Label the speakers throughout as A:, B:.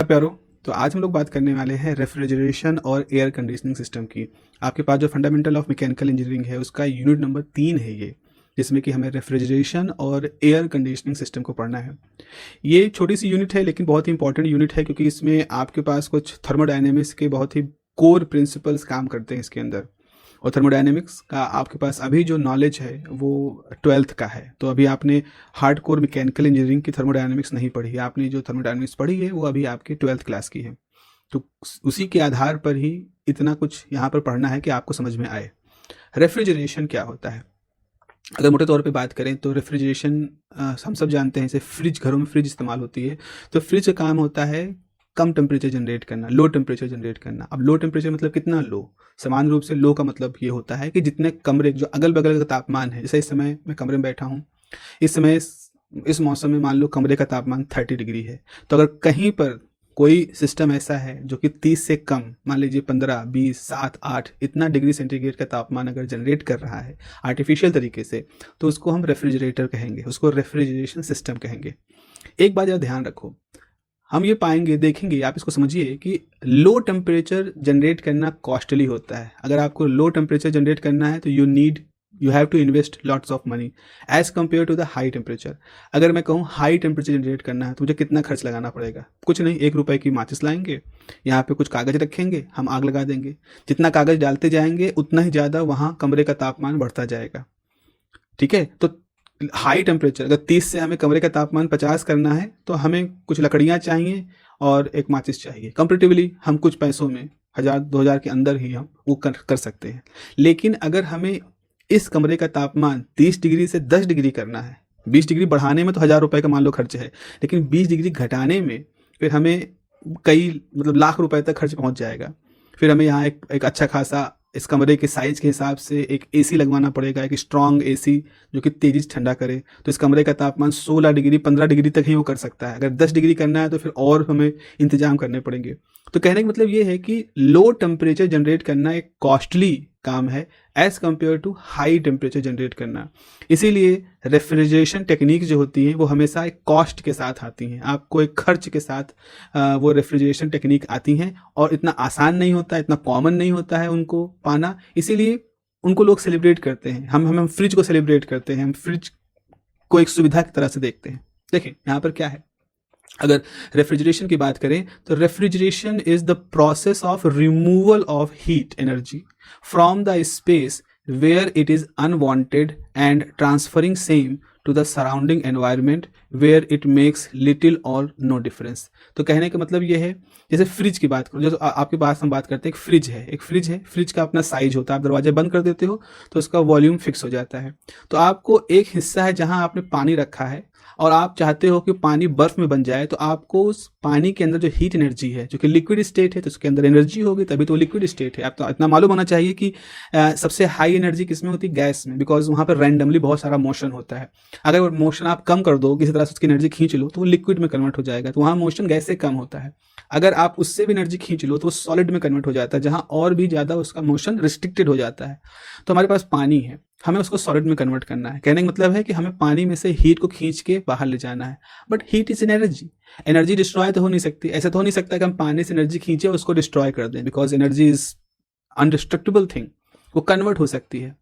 A: प्यारो। तो आज हम लोग बात करने वाले हैं रेफ्रिजरेशन और एयर कंडीशनिंग सिस्टम की। आपके पास जो फंडामेंटल ऑफ मैकेनिकल इंजीनियरिंग है उसका यूनिट नंबर 3 है ये, जिसमें कि हमें रेफ्रिजरेशन और एयर कंडीशनिंग सिस्टम को पढ़ना है। ये छोटी सी यूनिट है लेकिन बहुत ही इंपॉर्टेंट यूनिट है, क्योंकि इसमें आपके पास कुछ थर्मोडायनेमिक्स के बहुत ही कोर प्रिंसिपल्स काम करते हैं इसके अंदर। और थर्मोडायनेमिक्स का आपके पास अभी जो नॉलेज है वो 12th का है, तो अभी आपने हार्ड कोर मैकेनिकल इंजीनियरिंग की थर्मोडायनेमिक्स नहीं पढ़ी है। आपने जो थर्मोडायनेमिक्स पढ़ी है वो अभी आपकी 12th क्लास की है, तो उसी के आधार पर ही इतना कुछ यहाँ पर पढ़ना है कि आपको समझ में आए। रेफ्रिजरेशन क्या होता है? अगर मोटे तौर पे बात करें तो रेफ्रिजरेशन हम सब जानते हैं, जैसे फ्रिज, घरों में फ्रिज इस्तेमाल होती है, तो फ्रिज का काम होता है कम टेम्परेचर जनरेट करना, लो टेम्परेचर जनरेट करना। अब लो टेम्परेचर मतलब कितना लो? समान रूप से लो का मतलब ये होता है कि जितने कमरे जो अगल बगल का तापमान है, जैसे इस समय मैं कमरे में बैठा हूँ, इस समय इस मौसम में मान लो कमरे का तापमान 30 डिग्री है, तो अगर कहीं पर कोई सिस्टम ऐसा है जो कि 30 से कम, मान लीजिए 15, 20, 7, 8 इतना डिग्री सेंटीग्रेड का तापमान अगर जनरेट कर रहा है आर्टिफिशियल तरीके से, तो उसको हम रेफ्रिजरेटर कहेंगे, उसको रेफ्रिजरेशन सिस्टम कहेंगे। एक बात ज़रा ध्यान रखो, हम ये पाएंगे, देखेंगे, आप इसको समझिए कि लो टेम्परेचर जनरेट करना कॉस्टली होता है। अगर आपको लो टेम्परेचर जनरेट करना है तो you have to invest lots of money as compare to the high temperature. अगर मैं कहूँ हाई टेम्परेचर जनरेट करना है तो मुझे कितना खर्च लगाना पड़ेगा? कुछ नहीं, 1 रुपए की माचिस लाएंगे, यहाँ पे कुछ कागज़ रखेंगे, हम आग लगा देंगे। जितना कागज़ डालते जाएंगे उतना ही ज़्यादा वहाँ कमरे का तापमान बढ़ता जाएगा। ठीक है, तो हाई टेम्परेचर अगर 30 से हमें कमरे का तापमान 50 करना है तो हमें कुछ लकड़ियाँ चाहिए और एक माचिस चाहिए। कंपेरेटिवली हम कुछ पैसों में 1000-2000 के अंदर ही हम वो कर सकते हैं। लेकिन अगर हमें इस कमरे का तापमान 30 डिग्री से 10 डिग्री करना है, 20 डिग्री बढ़ाने में तो 1000 रुपये का मान लो खर्च है, लेकिन 20 डिग्री घटाने में फिर हमें कई लाख रुपए तक खर्च पहुंच जाएगा। फिर हमें यहाँ एक अच्छा खासा इस कमरे के साइज़ के हिसाब से एक एसी लगवाना पड़ेगा, एक स्ट्रॉन्ग एसी जो कि तेज़ी से ठंडा करे। तो इस कमरे का तापमान 16 डिग्री 15 डिग्री तक ही वो कर सकता है। अगर 10 डिग्री करना है तो फिर और हमें इंतजाम करने पड़ेंगे। तो कहने का मतलब ये है कि लो टेम्परेचर जनरेट करना एक कॉस्टली काम है as compare to high temperature generate करना। इसीलिए रेफ्रिजरेशन टेक्निक जो होती हैं वो हमेशा एक कॉस्ट के साथ आती हैं, आपको एक खर्च के साथ वो रेफ्रिजरेशन टेक्निक आती हैं, और इतना आसान नहीं होता, इतना कॉमन नहीं होता है उनको पाना। इसीलिए उनको लोग सेलिब्रेट करते हैं। हम फ्रिज को सेलिब्रेट करते हैं, हम फ्रिज को एक सुविधा की तरह से देखते हैं। देखिए यहाँ पर क्या है, अगर रेफ्रिजरेशन की बात करें तो refrigeration is the process of removal of heat energy from the space where it is unwanted and transferring same to the surrounding environment where it makes little और नो डिफरेंस। तो कहने का मतलब ये है, जैसे फ्रिज की बात करो, जैसे आपके पास हम बात करते हैं, एक फ्रिज है, फ्रिज का अपना साइज होता है, आप दरवाजा बंद कर देते हो तो उसका वॉल्यूम फिक्स हो जाता है। तो आपको एक हिस्सा है जहां आपने पानी रखा है और आप चाहते हो कि पानी बर्फ में बन जाए, तो आपको उस पानी के अंदर जो हीट एनर्जी है, जो कि लिक्विड स्टेट है, तो उसके अंदर एनर्जी होगी, तभी तो लिक्विड स्टेट है। आप तो इतना मालूम होना चाहिए कि सबसे हाई एनर्जी किसमें होती है? गैस में, बिकॉज वहाँ पर रैंडमली बहुत सारा मोशन होता है। अगर वो मोशन आप कम कर दो, किसी तरह से उसकी एनर्जी खींच लो, तो वो लिक्विड में कन्वर्ट हो जाएगा, तो वहाँ मोशन गैस से कम होता है। अगर आप उससे भी एनर्जी खींच लो तो वो सॉलिड में कन्वर्ट हो जाता है, जहाँ और भी ज़्यादा उसका मोशन रिस्ट्रिक्टेड हो जाता है। तो हमारे पास पानी है, हमें उसको सॉलिड में कन्वर्ट करना है। कहने का मतलब है कि हमें पानी में से हीट को खींच के बाहर ले जाना है। But heat is an energy destroy तो हो नहीं सकती। ऐसा तो हो नहीं सकता कि हम पानी से एनर्जी खींचे और उसको डिस्ट्रॉय कर दें, because energy is indestructible thing, वो कन्वर्ट हो सकती है।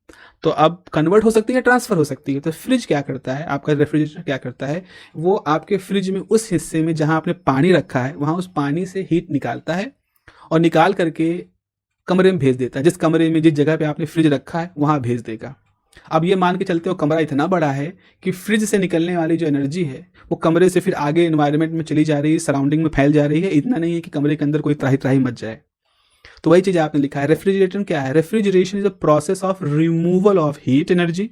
A: तो अब कन्वर्ट हो सकती है, ट्रांसफर हो सकती है। तो फ्रिज क्या करता है, आपका रेफ्रिजरेटर क्या करता है, वो आपके फ्रिज में उस हिस्से में जहां आपने पानी रखा है वहां उस पानी से हीट निकालता है और निकाल करके कमरे में भेज देता है। जिस कमरे में, जिस जगह पे आपने फ्रिज रखा है वहां भेज देगा। अब ये मान के चलते हो कमरा इतना बड़ा है कि फ्रिज से निकलने वाली जो एनर्जी है वो कमरे से फिर आगे एनवायरनमेंट में चली जा रही है, सराउंडिंग में फैल जा रही है। इतना नहीं है कि कमरे के अंदर कोई त्राही त्राही मच जाए। तो वही चीज आपने लिखा है। रेफ्रिजरेशन क्या है? Refrigeration is a process of removal of heat energy.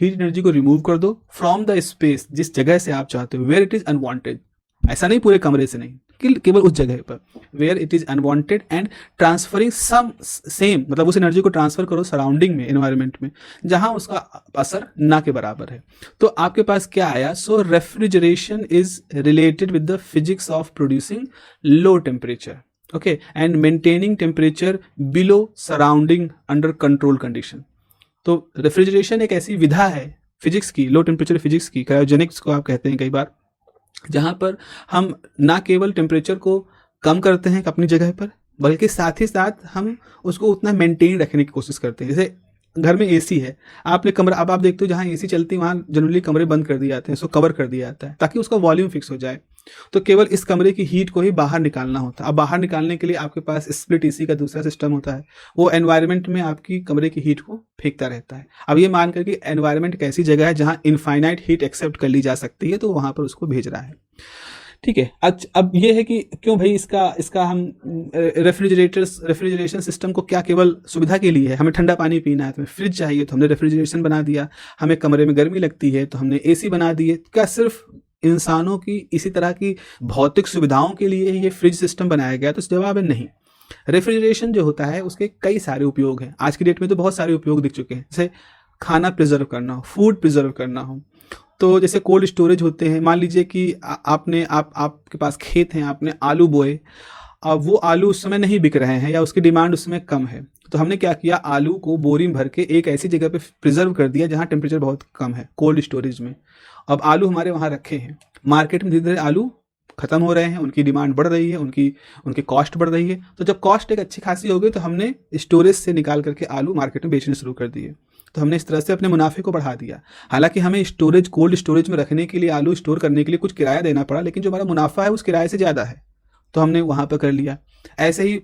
A: Heat energy को रिमूव कर दो फ्रॉम द स्पेस, जिस जगह से आप चाहते हो, वेयर इट इज अनवांटेड। ऐसा नहीं पूरे कमरे से नहीं, केवल उस जगह पर, where it is unwanted and transferring some same, मतलब उस एनर्जी को ट्रांसफर करो सराउंडिंग में, एनवायरनमेंट में, जहां उसका असर ना के बराबर है। तो आपके पास क्या आया? So refrigeration is related with the physics of producing low temperature, okay, and maintaining temperature below surrounding under control condition. तो रेफ्रिजरेशन एक ऐसी विधा है फिजिक्स की, लो टेम्परेचर फिजिक्स की, क्रायोजेनिक्स को आप कहते हैं कई बार, जहाँ पर हम ना केवल टेम्परेचर को कम करते हैं अपनी जगह पर, बल्कि साथ ही साथ हम उसको उतना मेंटेन रखने की कोशिश करते हैं। जैसे घर में एसी है, आपने कमरा, अब आप देखते हो जहाँ एसी चलती है वहाँ जनरली कमरे बंद कर दिए जाते हैं, उसको कवर कर दिया जाता है ताकि उसका वॉल्यूम फिक्स हो जाए। तो केवल इस कमरे की हीट को ही बाहर निकालना होता है। अब बाहर निकालने के लिए आपके पास स्प्लिट एसी का दूसरा सिस्टम होता है, वो एनवायरनमेंट में आपकी कमरे की हीट को फेंकता रहता है। अब ये मान कर कि एनवायरनमेंट एक ऐसी जगह है जहाँ इनफाइनाइट हीट एक्सेप्ट कर ली जा सकती है, तो वहाँ पर उसको भेज रहा है। ठीक है। अब ये है कि क्यों भाई इसका हम रेफ्रिजरेशन सिस्टम को क्या केवल सुविधा के लिए है, हमें ठंडा पानी पीना है तो फ्रिज चाहिए तो हमने रेफ्रिजरेशन बना दिया, हमें कमरे में गर्मी लगती है तो हमने एसी बना दिए। क्या सिर्फ इंसानों की इसी तरह की भौतिक सुविधाओं के लिए ये फ्रिज सिस्टम बनाया गया? तो जवाब है नहीं। रेफ्रिजरेशन जो होता है उसके कई सारे उपयोग हैं। आज की डेट में तो बहुत सारे उपयोग दिख चुके हैं, जैसे खाना प्रिजर्व करना हो, फूड प्रिजर्व करना हो, तो जैसे कोल्ड स्टोरेज होते हैं। मान लीजिए कि आपके पास खेत हैं, आपने आलू बोए, अब वो आलू उस समय नहीं बिक रहे हैं या उसकी डिमांड उस समय कम है, तो हमने क्या किया, आलू को बोरी में भर के एक ऐसी जगह पे प्रिजर्व कर दिया जहाँ टेम्परेचर बहुत कम है, कोल्ड स्टोरेज में। अब आलू हमारे वहाँ रखे हैं, मार्केट में धीरे धीरे आलू खत्म हो रहे हैं, उनकी डिमांड बढ़ रही है, उनकी कॉस्ट बढ़ रही है। तो जब कॉस्ट एक अच्छी खासी हो गई तो हमने स्टोरेज से निकाल करके आलू मार्केट में बेचने शुरू कर दिए। तो हमने इस तरह से अपने मुनाफे को बढ़ा दिया। हालांकि हमें स्टोरेज, कोल्ड स्टोरेज में रखने के लिए, आलू स्टोर करने के लिए कुछ किराया देना पड़ा, लेकिन जो हमारा मुनाफा है उस किराए से ज़्यादा है, तो हमने वहाँ पर कर लिया। ऐसे ही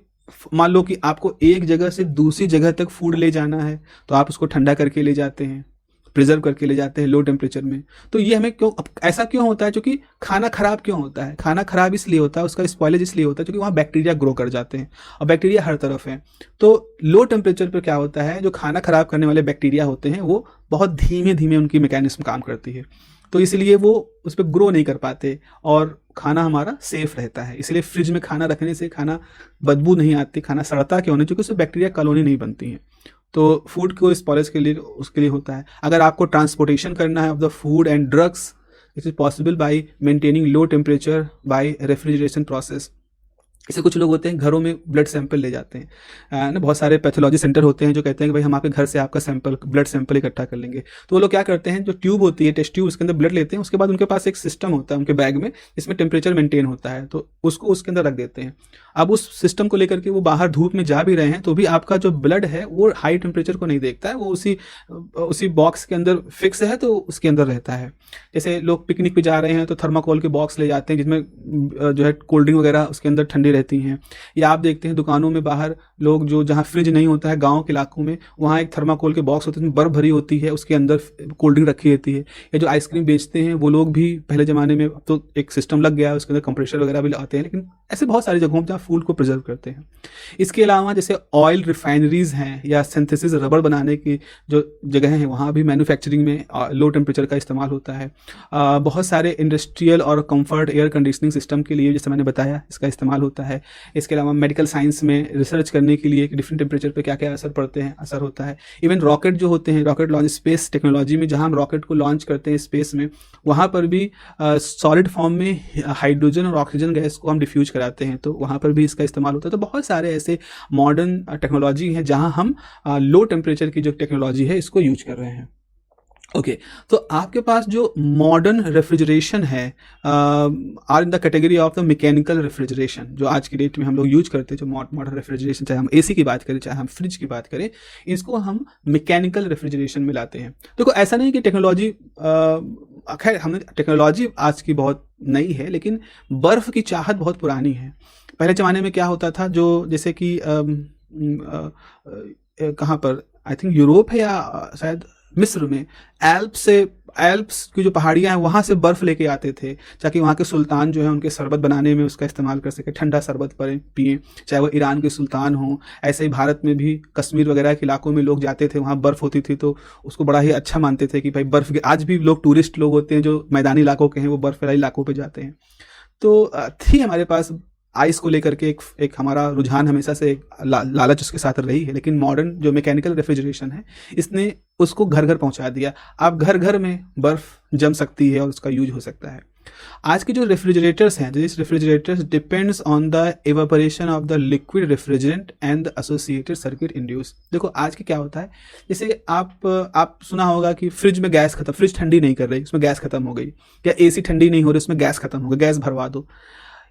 A: मान लो कि आपको एक जगह से दूसरी जगह तक फूड ले जाना है, तो आप उसको ठंडा करके ले जाते हैं, प्रिजर्व करके ले जाते हैं लो टेम्परेचर में। तो ये हमें क्यों, ऐसा क्यों होता है? क्योंकि खाना खराब क्यों होता है? खाना खराब इसलिए होता है, उसका स्पॉइलेज इसलिए होता है क्योंकि वहाँ बैक्टीरिया ग्रो कर जाते हैं, और बैक्टीरिया हर तरफ है। तो लो टेम्परेचर पर क्या होता है, जो खाना खराब करने वाले बैक्टीरिया होते हैं वो बहुत धीमे धीमे उनकी मैकेनिज्म काम करती है, तो इसलिए वो उस पर ग्रो नहीं कर पाते और खाना हमारा सेफ रहता है। इसलिए फ्रिज में खाना रखने से खाना बदबू नहीं आती, खाना सड़ता क्यों नहीं? क्योंकि उसमें बैक्टीरिया कॉलोनी नहीं बनती है। तो फूड को स्पॉइलेज के लिए, उसके लिए होता है। अगर आपको ट्रांसपोर्टेशन करना है of the food and drugs, it is possible by maintaining low temperature bye refrigeration process. जैसे कुछ लोग होते हैं घरों में ब्लड सैंपल ले जाते हैं ना, बहुत सारे पैथोलॉजी सेंटर होते हैं जो कहते हैं कि भाई हम आपके घर से आपका सैंपल, ब्लड सैंपल इकट्ठा कर लेंगे। तो वो लोग क्या करते हैं, जो ट्यूब होती है, टेस्ट ट्यूब, उसके अंदर ब्लड लेते हैं, उसके बाद उनके पास एक सिस्टम होता है उनके बैग में, जिसमें टेम्परेचर मेंटेन होता है, तो उसको उसके अंदर रख देते हैं। अब उस सिस्टम को लेकर के वो बाहर धूप में जा भी रहे हैं तो भी आपका जो ब्लड है वो हाई टेम्परेचर को नहीं देखता है, वो उसी बॉक्स के अंदर फिक्स है, तो उसके अंदर रहता है। जैसे लोग पिकनिक पे जा रहे हैं तो थर्माकोल के बॉक्स ले जाते हैं जिसमें जो है कोल्ड ड्रिंक वगैरह उसके अंदर ठंडी रहती हैं। या आप देखते हैं दुकानों में बाहर लोग जो, जहाँ फ्रिज नहीं होता है गांव के इलाकों में, वहाँ एक थर्माकोल के बॉक्स होते हैं, बर्फ भरी होती है, उसके अंदर कोल्ड ड्रिंक रखी रहती है। या जो आइसक्रीम बेचते हैं वो लोग भी पहले ज़माने में, तो एक सिस्टम लग गया है, उसके अंदर कंप्रेशर वगैरह भी आते हैं, लेकिन ऐसे बहुत सारी जगहों पर जहाँ फूड को प्रिजर्व करते हैं। इसके अलावा जैसे ऑयल रिफाइनरीज हैं या सिंथेसिस रबर बनाने की जो जगह हैं, वहाँ भी मैन्युफैक्चरिंग में लो टेम्परेचर का इस्तेमाल होता है। बहुत सारे इंडस्ट्रियल और कंफर्ट एयर कंडीशनिंग सिस्टम के लिए, जैसे मैंने बताया, इसका इस्तेमाल होता है। इसके अलावा मेडिकल साइंस में रिसर्च करने के लिए डिफरेंट टेम्परेचर पे क्या क्या असर होता है। इवन रॉकेट जो होते हैं, रॉकेट लॉन्च, स्पेस टेक्नोलॉजी में जहाँ हम रॉकेट को लॉन्च करते हैं स्पेस में, वहाँ पर भी सॉलिड फॉर्म में हाइड्रोजन और ऑक्सीजन गैस को हम डिफ्यूज कराते हैं, तो वहाँ पर भी इसका इस्तेमाल होता है। तो बहुत सारे ऐसे मॉडर्न टेक्नोलॉजी हैं जहाँ हम लो टेम्परेचर की जो टेक्नोलॉजी है इसको यूज कर रहे हैं। ओके तो आपके पास जो मॉडर्न रेफ्रिजरेशन है are in the category of the mechanical refrigeration, जो आज की डेट में हम लोग यूज करते हैं, जो मॉडर्न रेफ्रिजरेशन, चाहे हम एसी की बात करें चाहे हम फ्रिज की बात करें, इसको हम मैकेनिकल रेफ्रिजरेशन में लाते हैं। देखो ऐसा नहीं कि टेक्नोलॉजी, खैर हमने टेक्नोलॉजी आज की बहुत नई है, लेकिन बर्फ़ की चाहत बहुत पुरानी है। पहले ज़माने में क्या होता था, जो जैसे कि कहाँ पर, आई थिंक यूरोप है या शायद मिस्र में, एल्प्स की जो पहाड़ियाँ हैं वहाँ से बर्फ़ लेके आते थे ताकि वहाँ के सुल्तान जो है उनके शरबत बनाने में उसका इस्तेमाल कर सके, ठंडा शरबत पिए, चाहे वो ईरान के सुल्तान हों। ऐसे ही भारत में भी कश्मीर वगैरह के इलाकों में लोग जाते थे, वहाँ बर्फ़ होती थी तो उसको बड़ा ही अच्छा मानते थे कि भाई बर्फ़ के, आज भी लोग टूरिस्ट लोग होते हैं जो मैदानी इलाकों के हैं, वो बर्फ़ वाले इलाकों पर जाते हैं। तो थी हमारे पास आइस को लेकर के एक हमारा रुझान हमेशा से लालच उसके साथ रही है, लेकिन मॉडर्न जो मैकेनिकल रेफ्रिजरेशन है इसने उसको घर घर पहुंचा दिया। आप घर घर में बर्फ़ जम सकती है और उसका यूज हो सकता है। आज के जो रेफ्रिजरेटर्स हैं, this refrigerators depends on the evaporation of the liquid refrigerant and the associated circuit induce. देखो आज के क्या होता है, जैसे आप सुना होगा कि फ्रिज में गैस खत्म, फ्रिज ठंडी नहीं कर रही, उसमें गैस खत्म हो गई, या एसी ठंडी नहीं हो रही, उसमें गैस खत्म हो गई, गैस भरवा दो।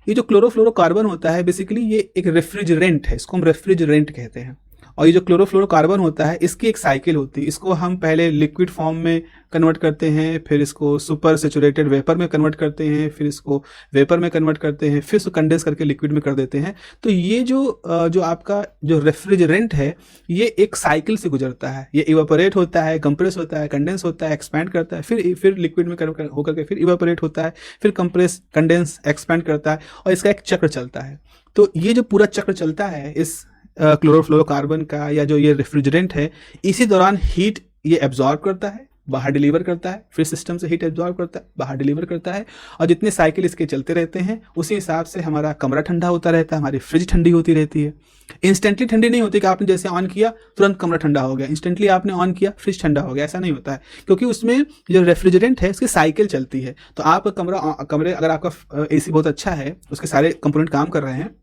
A: ये जो क्लोरोफ्लोरोकार्बन होता है बेसिकली ये एक रेफ्रिजरेंट है, इसको हम रेफ्रिजरेंट कहते हैं। और ये जो क्लोरोफ्लोरोकार्बन होता है इसकी एक साइकिल होती है, इसको हम पहले लिक्विड फॉर्म में कन्वर्ट करते हैं, फिर इसको सुपर सेचुरेटेड वेपर में कन्वर्ट करते हैं, फिर इसको वेपर में कन्वर्ट करते हैं, फिर इसको कंडेंस करके लिक्विड में कर देते हैं। तो ये जो आपका जो रेफ्रिजरेंट है ये एक साइकिल से गुजरता है, ये इवापोरेट होता है, कंप्रेस होता है, कंडेंस होता है, एक्सपैंड करता है, फिर लिक्विड में होकर के फिर इवापोरेट होता है, फिर कंप्रेस, कंडेंस, एक्सपैंड करता है, और इसका एक चक्र चलता है। तो ये जो पूरा चक्र चलता है इस क्लोरोफ्लोरोकार्बन का या जो ये रेफ्रिजरेंट है, इसी दौरान हीट ये एब्जॉर्ब करता है, बाहर डिलीवर करता है, फिर सिस्टम से हीट एब्जॉर्ब करता है, बाहर डिलीवर करता है, और जितने साइकिल इसके चलते रहते हैं उसी हिसाब से हमारा कमरा ठंडा होता रहता है, हमारी फ्रिज ठंडी होती रहती है। इंस्टेंटली ठंडी नहीं होती कि आपने जैसे ऑन किया तुरंत कमरा ठंडा हो गया, इंस्टेंटली आपने ऑन किया फ्रिज ठंडा हो गया, ऐसा नहीं होता है, क्योंकि उसमें जो रेफ्रिजरेंट है उसकी साइकिल चलती है। तो आपका कमरे अगर आपका AC बहुत अच्छा है, उसके सारे कंपोनेंट काम कर रहे हैं,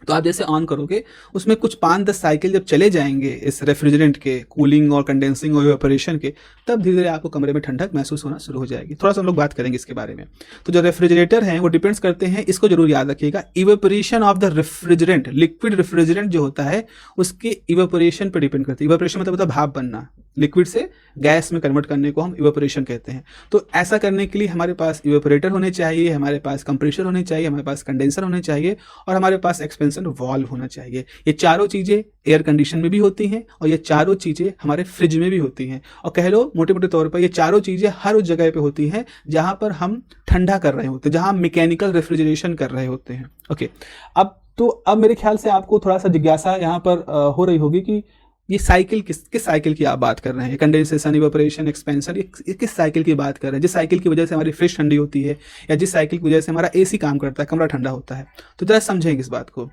A: तो आप जैसे ऑन करोगे उसमें कुछ 5-10 साइकिल जब चले जाएंगे इस रेफ्रिजरेंट के कूलिंग और कंडेंसिंग और इवेपोरेशन के, तब धीरे धीरे आपको कमरे में ठंडक महसूस होना शुरू हो जाएगी। थोड़ा सा हम लोग बात करेंगे इसके बारे में। तो जो रेफ्रिजरेटर हैं वो डिपेंड्स करते हैं, इसको जरूर याद रखिएगा, evaporation of the refrigerant. Liquid refrigerant जो होता है उसके इवेपोरेशन पर डिपेंड करती है। इवेपोरेशन मतलब होता है भाप बनना, लिक्विड से गैस में कन्वर्ट करने को हम इवेपोरेशन कहते हैं। तो ऐसा करने के लिए हमारे पास इवेपोरेटर होने चाहिए, हमारे पास कंप्रेसर होने चाहिए, हमारे पास कंडेंसर होने चाहिए, और हमारे पास एक्सपेंशन वाल्व होना चाहिए। ये चारों चीज़ें एयर कंडीशन में भी होती हैं और ये चारों चीज़ें हमारे फ्रिज में भी होती हैं। और कह लो मोटे मोटे तौर पर ये चारों चीज़ें हर उस जगह पे होती हैं जहाँ पर हम ठंडा कर रहे होते हैं, जहाँ हम मैकेनिकल रेफ्रिजरेशन कर रहे होते हैं। ओके, अब मेरे ख्याल से आपको थोड़ा सा जिज्ञासा यहाँ पर हो रही होगी कि ये साइकिल किस साइकिल की आप बात कर रहे हैं, कंडेंसेशन, इवेपोरेशन, एक्सपेंशन, ये किस साइकिल की बात कर रहे हैं, जिस साइकिल की वजह से हमारी फ्रिज ठंडी होती है या जिस साइकिल की वजह से हमारा AC काम करता है, कमरा ठंडा होता है। तो जरा समझेंगे इस बात को।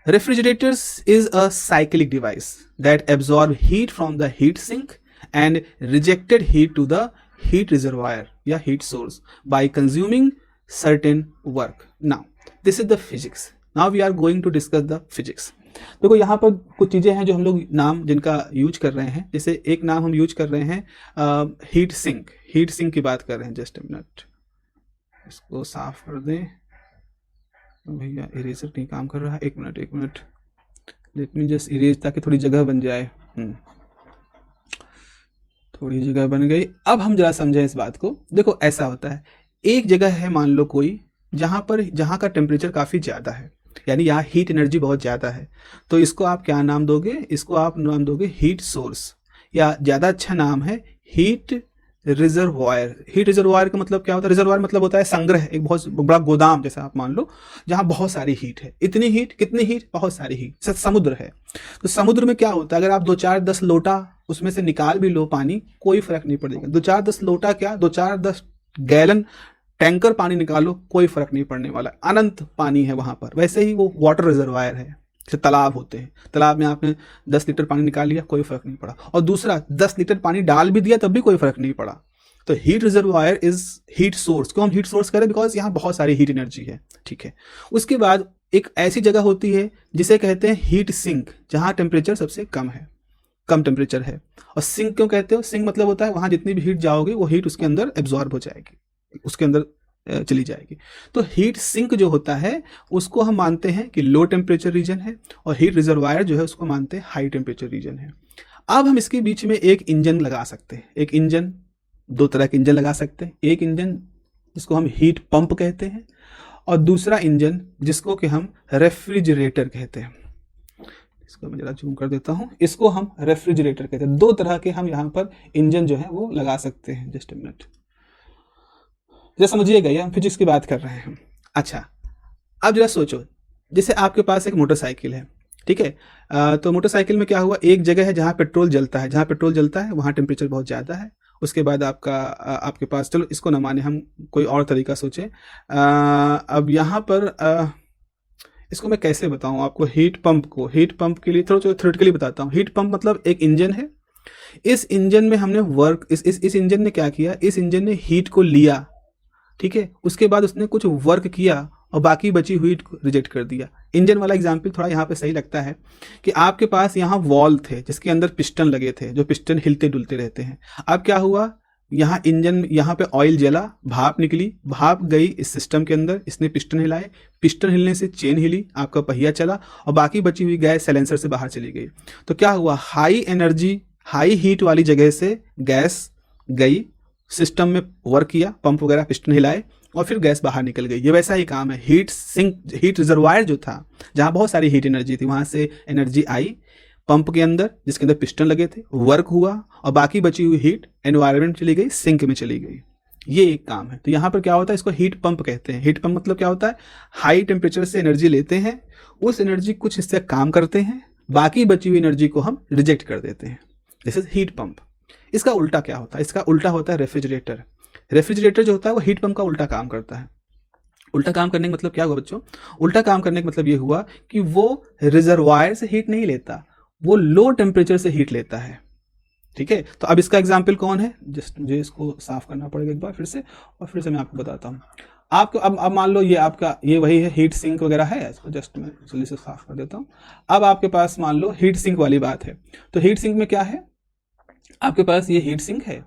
A: Refrigerators is a cyclic device that absorb heat from the heat sink and rejected heat to the heat reservoir या heat source by consuming certain work. Now, this is the physics. Now we are going to discuss the physics. देखो यहाँ पर कुछ चीज़ें हैं जो हम लोग नाम जिनका यूज कर रहे हैं। जैसे एक नाम हम यूज कर रहे हैं हीट सिंक की बात कर रहे हैं। जस्ट मिनट, इसको साफ कर दें भैया, इरेजर नहीं काम कर रहा है। एक minute, let me just erase ताकि थोड़ी जगह बन जाए। थोड़ी जगह बन गई। अब हम जरा समझें इस बात को। देखो ऐसा होता है, एक जगह है मान लो कोई जहाँ का टेम्परेचर काफ़ी ज़्यादा है, यानी यहाँ हीट एनर्जी बहुत ज़्यादा है, तो इसको आप क्या नाम दोगे? इसको आप नाम दोगे हीट सोर्स, या ज़्यादा अच्छा नाम है हीट रिजर्वायर। हीट रिजर्वायर का मतलब क्या होता है? रिजर्वायर मतलब होता है संग्रह, एक बहुत बड़ा गोदाम जैसा आप मान लो, जहाँ बहुत सारी हीट है। इतनी हीट, कितनी हीट? बहुत सारी हीट। समुद्र है, तो समुद्र में क्या होता है, अगर आप 2-4-10 लोटा उसमें से निकाल भी लो पानी, कोई फर्क नहीं पड़ेगा। 2-4-10 लोटा क्या, 2-4-10 गैलन टैंकर पानी निकालो, कोई फर्क नहीं पड़ने वाला, अनंत पानी है वहां पर। वैसे ही वो वाटर रिजर्वायर है, जैसे तालाब होते हैं, तालाब में आपने 10 लीटर पानी निकाल लिया, कोई फर्क नहीं पड़ा, और दूसरा 10 लीटर पानी डाल भी दिया तब भी कोई फर्क नहीं पड़ा। तो heat reservoir is heat source. क्यों हम हीट सोर्स करें? बिकॉज यहाँ बहुत सारी हीट एनर्जी है, ठीक है। उसके बाद एक ऐसी जगह होती है जिसे कहते हैं हीट सिंक, जहाँ टेम्परेचर सबसे कम टेम्परेचर है। और सिंक क्यों कहते हो? सिंक मतलब होता है वहाँ जितनी भी हीट जाओगे वो हीट उसके अंदर एब्जॉर्ब हो जाएगी, उसके अंदर चली जाएगी। तो हीट सिंक जो होता है उसको हम मानते हैं कि लो टेम्परेचर रीजन है, और हीट रिजर्वायर जो है उसको मानते हैं हाई टेम्परेचर रीजन है। अब हम इसके बीच में एक इंजन लगा सकते हैं। एक इंजन, 2 तरह के इंजन लगा सकते हैं। एक इंजन जिसको हम हीट पंप कहते हैं, और दूसरा इंजन जिसको कि हम रेफ्रिजरेटर कहते हैं। इसको मैं जरा जूम कर देता हूँ, इसको हम रेफ्रिजरेटर कहते हैं। 2 तरह के हम यहाँ पर इंजन जो है वो लगा सकते हैं। जस्ट अ मिनट, जैसे समझिएगा, ये हम फिजिक्स की बात कर रहे हैं। अच्छा, अब जरा सोचो, जैसे आपके पास एक मोटरसाइकिल है, ठीक है। तो मोटरसाइकिल में क्या हुआ, एक जगह है जहाँ पेट्रोल जलता है, वहाँ टेम्परेचर बहुत ज़्यादा है। उसके बाद आपके पास, चलो इसको ना माने, हम कोई और तरीका सोचें। अब यहाँ पर इसको मैं कैसे बताऊँ आपको? हीट पंप के लिए थोड़ा थ्योरेटिकली बताता हूँ। हीट पंप मतलब एक इंजन है। इस इंजन में हमने इस इंजन ने क्या किया, इस इंजन ने हीट को लिया, ठीक है। उसके बाद उसने कुछ वर्क किया और बाकी बची हुई को रिजेक्ट कर दिया। इंजन वाला एग्जाम्पल थोड़ा यहाँ पे सही लगता है कि आपके पास यहाँ वॉल थे जिसके अंदर पिस्टन लगे थे, जो पिस्टन हिलते डुलते रहते हैं। अब क्या हुआ, यहाँ इंजन, यहाँ पे ऑयल जला, भाप निकली, भाप गई इस सिस्टम के अंदर, इसने पिस्टन हिलाए, पिस्टन हिलने से चेन हिली, आपका पहिया चला और बाकी बची हुई गैस साइलेंसर से बाहर चली गई। तो क्या हुआ, हाई एनर्जी हाई हीट वाली जगह से गैस गई, सिस्टम में वर्क किया, पंप वगैरह पिस्टन हिलाए और फिर गैस बाहर निकल गई। ये वैसा ही काम है। हीट सिंक, हीट रिजर्वायर जो था जहाँ बहुत सारी हीट एनर्जी थी, वहाँ से एनर्जी आई पंप के अंदर जिसके अंदर पिस्टन लगे थे, वर्क हुआ और बाकी बची हुई हीट एनवायरनमेंट चली गई, सिंक में चली गई। ये एक काम है। तो यहाँ पर क्या होता है, इसको हीट पंप कहते हैं। हीट पंप मतलब क्या होता है, हाई टेम्परेचर से एनर्जी लेते हैं, उस एनर्जी कुछ हिस्से काम करते हैं, बाकी बची हुई एनर्जी को हम रिजेक्ट कर देते हैं। This is heat pump. इसका उल्टा क्या होता है, इसका उल्टा होता है रेफ्रिजरेटर। रेफ्रिजरेटर जो होता है वो हीट पंप का उल्टा काम करता है। उल्टा काम करने का मतलब क्या हुआ बच्चों, उल्टा काम करने का मतलब ये हुआ कि वो रिजर्वायर से हीट नहीं लेता, वो लो टेम्परेचर से हीट लेता है। ठीक है, तो अब इसका एग्जाम्पल कौन है, जस्ट मुझे इसको साफ करना पड़ेगा एक बार फिर से, और फिर से मैं आपको बताता हूँ। आपको अब मान लो ये आपका ये वही है, हीट सिंक वगैरह है, इसको जस्ट मैं जल्दी से साफ कर देता हूँ। अब आपके पास मान लो हीट सिंक वाली बात है। तो हीट सिंक में क्या है, आपके पास ये हीट सिंक है,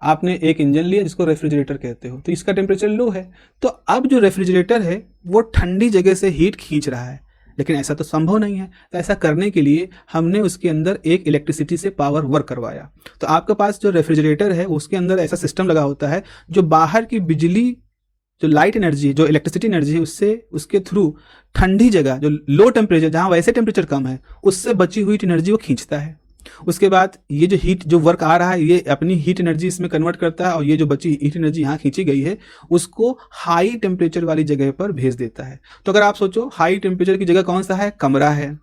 A: आपने एक इंजन लिया जिसको रेफ्रिजरेटर कहते हो, तो इसका टेम्परेचर लो है। तो अब जो रेफ्रिजरेटर है वो ठंडी जगह से हीट खींच रहा है, लेकिन ऐसा तो संभव नहीं है। तो ऐसा करने के लिए हमने उसके अंदर एक इलेक्ट्रिसिटी से पावर वर्क करवाया। तो आपके पास जो रेफ्रिजरेटर है उसके अंदर ऐसा सिस्टम लगा होता है जो बाहर की बिजली, जो लाइट एनर्जी, जो इलेक्ट्रिसिटी एनर्जी है, उससे उसके थ्रू ठंडी जगह, जो लो टेम्परेचर जहाँ वैसे टेम्परेचर कम है, उससे बची हुई एनर्जी वो खींचता है। उसके बाद ये जो हीट, जो वर्क आ रहा है, ये अपनी हीट एनर्जी इसमें कन्वर्ट करता है और ये जो बची हीट एनर्जी यहाँ खींची गई है उसको हाई टेम्परेचर वाली जगह पर भेज देता है। तो अगर आप सोचो हाई टेम्परेचर की जगह कौन सा है, कमरा है।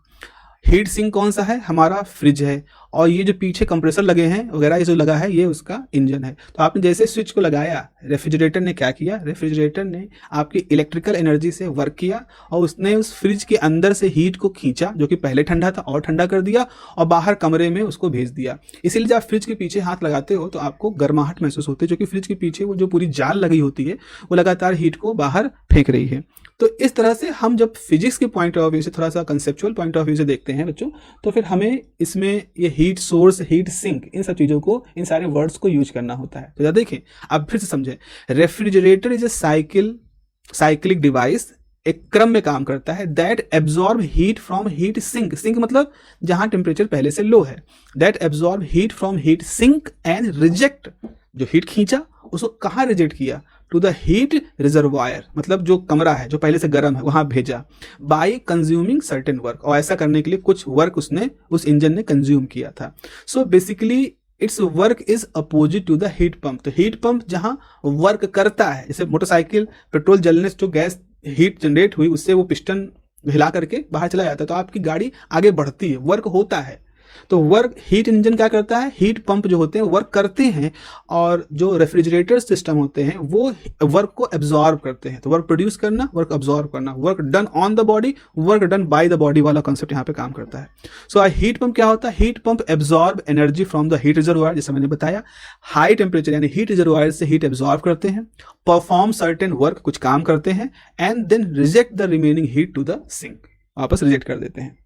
A: हीट सिंक कौन सा है, हमारा फ्रिज है। और ये जो पीछे कंप्रेसर लगे हैं वगैरह ये जो लगा है ये उसका इंजन है। तो आपने जैसे स्विच को लगाया, रेफ्रिजरेटर ने क्या किया, रेफ्रिजरेटर ने आपकी इलेक्ट्रिकल एनर्जी से वर्क किया और उसने उस फ्रिज के अंदर से हीट को खींचा जो कि पहले ठंडा था और ठंडा कर दिया और बाहर कमरे में उसको भेज दिया। इसीलिए जब आप फ्रिज के पीछे हाथ लगाते हो तो आपको गर्माहट महसूस होती है, जो कि फ्रिज के पीछे वो जो पूरी जाल लगी होती है वो लगातार हीट को बाहर फेंक रही है। तो इस तरह से हम जब फिजिक्स के पॉइंट ऑफ व्यू से, थोड़ा सा कंसेप्चुअल पॉइंट ऑफ व्यू से देखते हैं बच्चों, तो फिर हमें इसमें ये हीट सोर्स, हीट सिंक, इन सब चीज़ों को, इन सारे वर्ड्स को यूज करना होता है। तो देखें, अब फिर से समझें, refrigerator is a cyclic device, एक क्रम में काम करता है, that absorb heat from heat sink. Sink मतलब जहां टेम्परेचर पहले से लो है। That absorb heat from heat sink and reject, जो हीट खींचा उसको कहाँ रिजेक्ट किया, टू द हीट रिजर्वायर, मतलब जो कमरा है जो पहले से गर्म है वहां भेजा, बाय कंज्यूमिंग सर्टेन वर्क, और ऐसा करने के लिए कुछ वर्क उसने, उस इंजन ने कंज्यूम किया था। So basically its work is opposite to the heat pump. तो हीट पंप जहां वर्क करता है, जैसे मोटरसाइकिल पेट्रोल जलने से जो गैस हीट जनरेट हुई उससे वो पिस्टन हिला करके बाहर चला जाता है, तो आपकी गाड़ी आगे बढ़ती है, वर्क होता है। तो वर्क हीट इंजन क्या करता है, हीट पंप जो होते हैं वर्क करते हैं, और जो रेफ्रिजरेटर सिस्टम होते हैं वो वर्क को एब्जॉर्ब करते हैं। तो वर्क प्रोड्यूस करना, वर्क एब्जॉर्ब करना, work done on the body, work done by the body वाला कॉन्सेप्ट यहाँ पे काम करता है। सो हीट पंप क्या होता है, heat pump absorb energy from the heat reservoir, जैसे मैंने बताया, हाई टेम्परेचर यानी हीट रिजर्वायर से हीट एब्जॉर्ब करते हैं, परफॉर्म सर्टेन वर्क, कुछ काम करते हैं, and then reject the remaining heat to the sink, वापस रिजेक्ट कर देते हैं।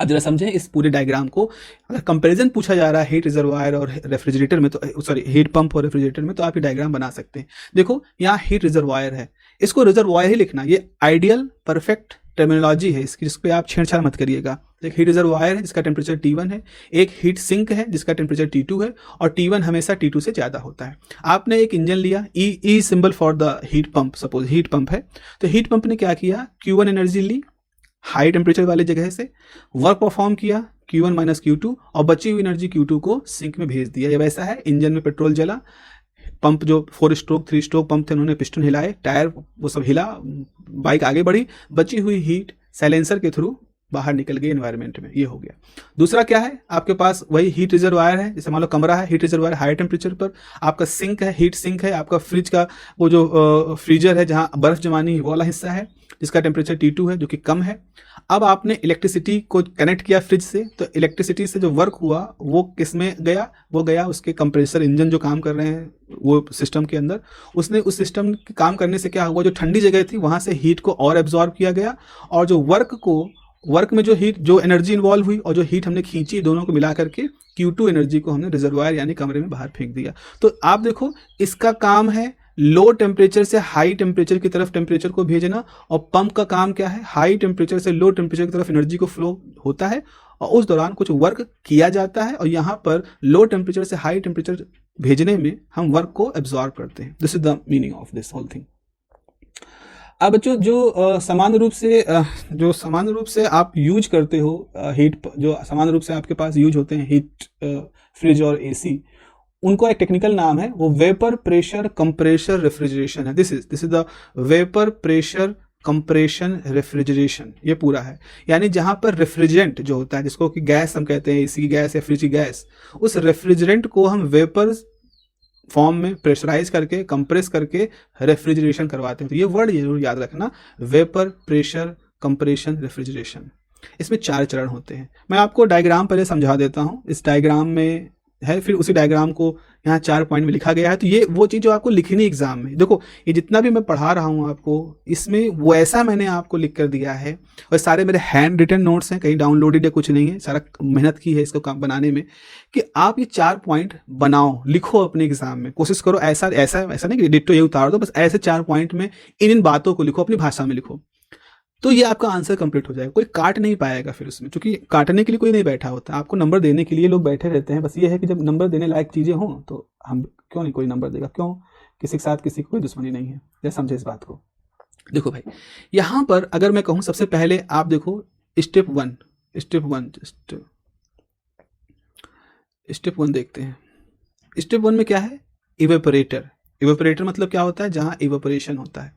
A: अब जरा समझें इस पूरे डायग्राम को। अगर कंपैरिजन पूछा जा रहा है हीट रिजर्वायर और रेफ्रिजरेटर में, तो सॉरी हीट पंप और रेफ्रिजरेटर में, तो आप ये डायग्राम बना सकते हैं। देखो यहाँ हीट रिजर्वायर है, इसको रिजर्वायर ही लिखना, ये आइडियल परफेक्ट टर्मिनोलॉजी है इसकी, जिस पे आप छेड़छाड़ मत करिएगा। एक हीट रिजर्वायर है जिसका टेम्परेचर T1 है, एक हीट सिंक है जिसका टेम्परेचर T2 है, और T1 हमेशा T2 से ज़्यादा होता है। आपने एक इंजन लिया, E symbol for the heat pump, suppose heat pump है, तो हीट पंप ने क्या किया, Q1 एनर्जी ली हाई टेम्परेचर वाली जगह से, वर्क परफॉर्म किया Q1 माइनस Q2, और बची हुई एनर्जी Q2 को सिंक में भेज दिया। ये वैसा है, इंजन में पेट्रोल जला, पंप जो 4 स्ट्रोक 3 स्ट्रोक पंप थे उन्होंने पिस्टन हिलाए, टायर वो सब हिला, बाइक आगे बढ़ी, बची हुई हीट साइलेंसर के थ्रू बाहर निकल गई एनवायरनमेंट में। ये हो गया। दूसरा क्या है, आपके पास वही हीट रिजर्वायर है, जैसे मान लो कमरा है, हीट रिजर्वायर हाई टेम्परेचर पर, आपका सिंक है, हीट सिंक है, आपका फ्रिज का वो जो फ्रीजर है जहाँ बर्फ जमानी वो वाला हिस्सा है जिसका टेम्परेचर T2 है जो कि कम है। अब आपने इलेक्ट्रिसिटी को कनेक्ट किया फ्रिज से, तो इलेक्ट्रिसिटी से जो वर्क हुआ वो किस में गया, वो गया उसके कंप्रेसर इंजन जो काम कर रहे हैं वो सिस्टम के अंदर। उसने उस सिस्टम के काम करने से क्या हुआ, जो ठंडी जगह थी वहाँ से हीट को और एब्जॉर्ब किया गया, और जो वर्क को वर्क में जो हीट, जो एनर्जी इन्वॉल्व हुई और जो हीट हमने खींची, दोनों को मिला करके Q2 एनर्जी को हमने रिजर्वायर यानी कमरे में बाहर फेंक दिया। तो आप देखो, इसका काम है लो टेम्परेचर से हाई टेम्परेचर की तरफ टेम्परेचर को भेजना, और पंप का काम क्या है, हाई टेम्परेचर से लो टेम्परेचर की तरफ एनर्जी को फ्लो होता है और उस दौरान कुछ वर्क किया जाता है, और यहाँ पर लो टेम्परेचर से हाई टेम्परेचर भेजने में हम वर्क को एब्जॉर्ब करते हैं। This is the meaning of this whole thing. अब बच्चों, जो सामान्य रूप से आप यूज करते हो हीट, जो सामान्य रूप से आपके पास यूज होते हैं हीट, फ्रिज और एसी, उनको एक टेक्निकल नाम है, वो वेपर प्रेशर कंप्रेशर रेफ्रिजरेशन है। This is the vapour pressure compression refrigeration, ये पूरा है। यानी जहां पर रेफ्रिजरेंट जो होता है, जिसको कि गैस हम कहते हैं, एसी की गैस या फ्रिज की गैस, उस रेफ्रिजरेंट को हम वेपर फॉर्म में प्रेशराइज करके, कंप्रेस करके रेफ्रिजरेशन करवाते हैं। तो ये वर्ड जरूर याद रखना, वेपर प्रेशर कंप्रेशन रेफ्रिजरेशन। इसमें 4 चरण होते हैं। मैं आपको डायग्राम पहले समझा देता हूँ। इस डायग्राम में है, फिर उसी डायग्राम को यहाँ 4 पॉइंट में लिखा गया है। तो ये वो चीज़ जो आपको लिखनी एग्जाम में, देखो ये जितना भी मैं पढ़ा रहा हूँ आपको, इसमें वैसा मैंने आपको लिख कर दिया है, और सारे मेरे हैंड रिटन नोट्स हैं, कहीं डाउनलोडेड या कुछ नहीं है, सारा मेहनत की है इसको काम बनाने में, कि आप ये 4 पॉइंट बनाओ, लिखो अपने एग्जाम में, कोशिश करो ऐसा नहीं कि डिट्टो ये उतार दो, बस ऐसे 4 पॉइंट में इन बातों को लिखो, अपनी भाषा में लिखो, तो ये आपका आंसर कंप्लीट हो जाएगा। कोई काट नहीं पाएगा फिर उसमें, क्योंकि काटने के लिए कोई नहीं बैठा होता, आपको नंबर देने के लिए लोग बैठे रहते हैं। बस ये है कि जब नंबर देने लायक चीज़ें हों तो हम क्यों नहीं कोई नंबर देगा, क्यों, किसी के साथ किसी की कोई दुश्मनी नहीं है। जैसे समझे इस बात को। देखो भाई, यहाँ पर अगर मैं कहूँ, सबसे पहले आप देखो स्टेप वन देखते हैं। स्टेप 1 में क्या है, इवेपोरेटर। इवेपोरेटर मतलब क्या होता है, जहां इवेपोरेशन होता है।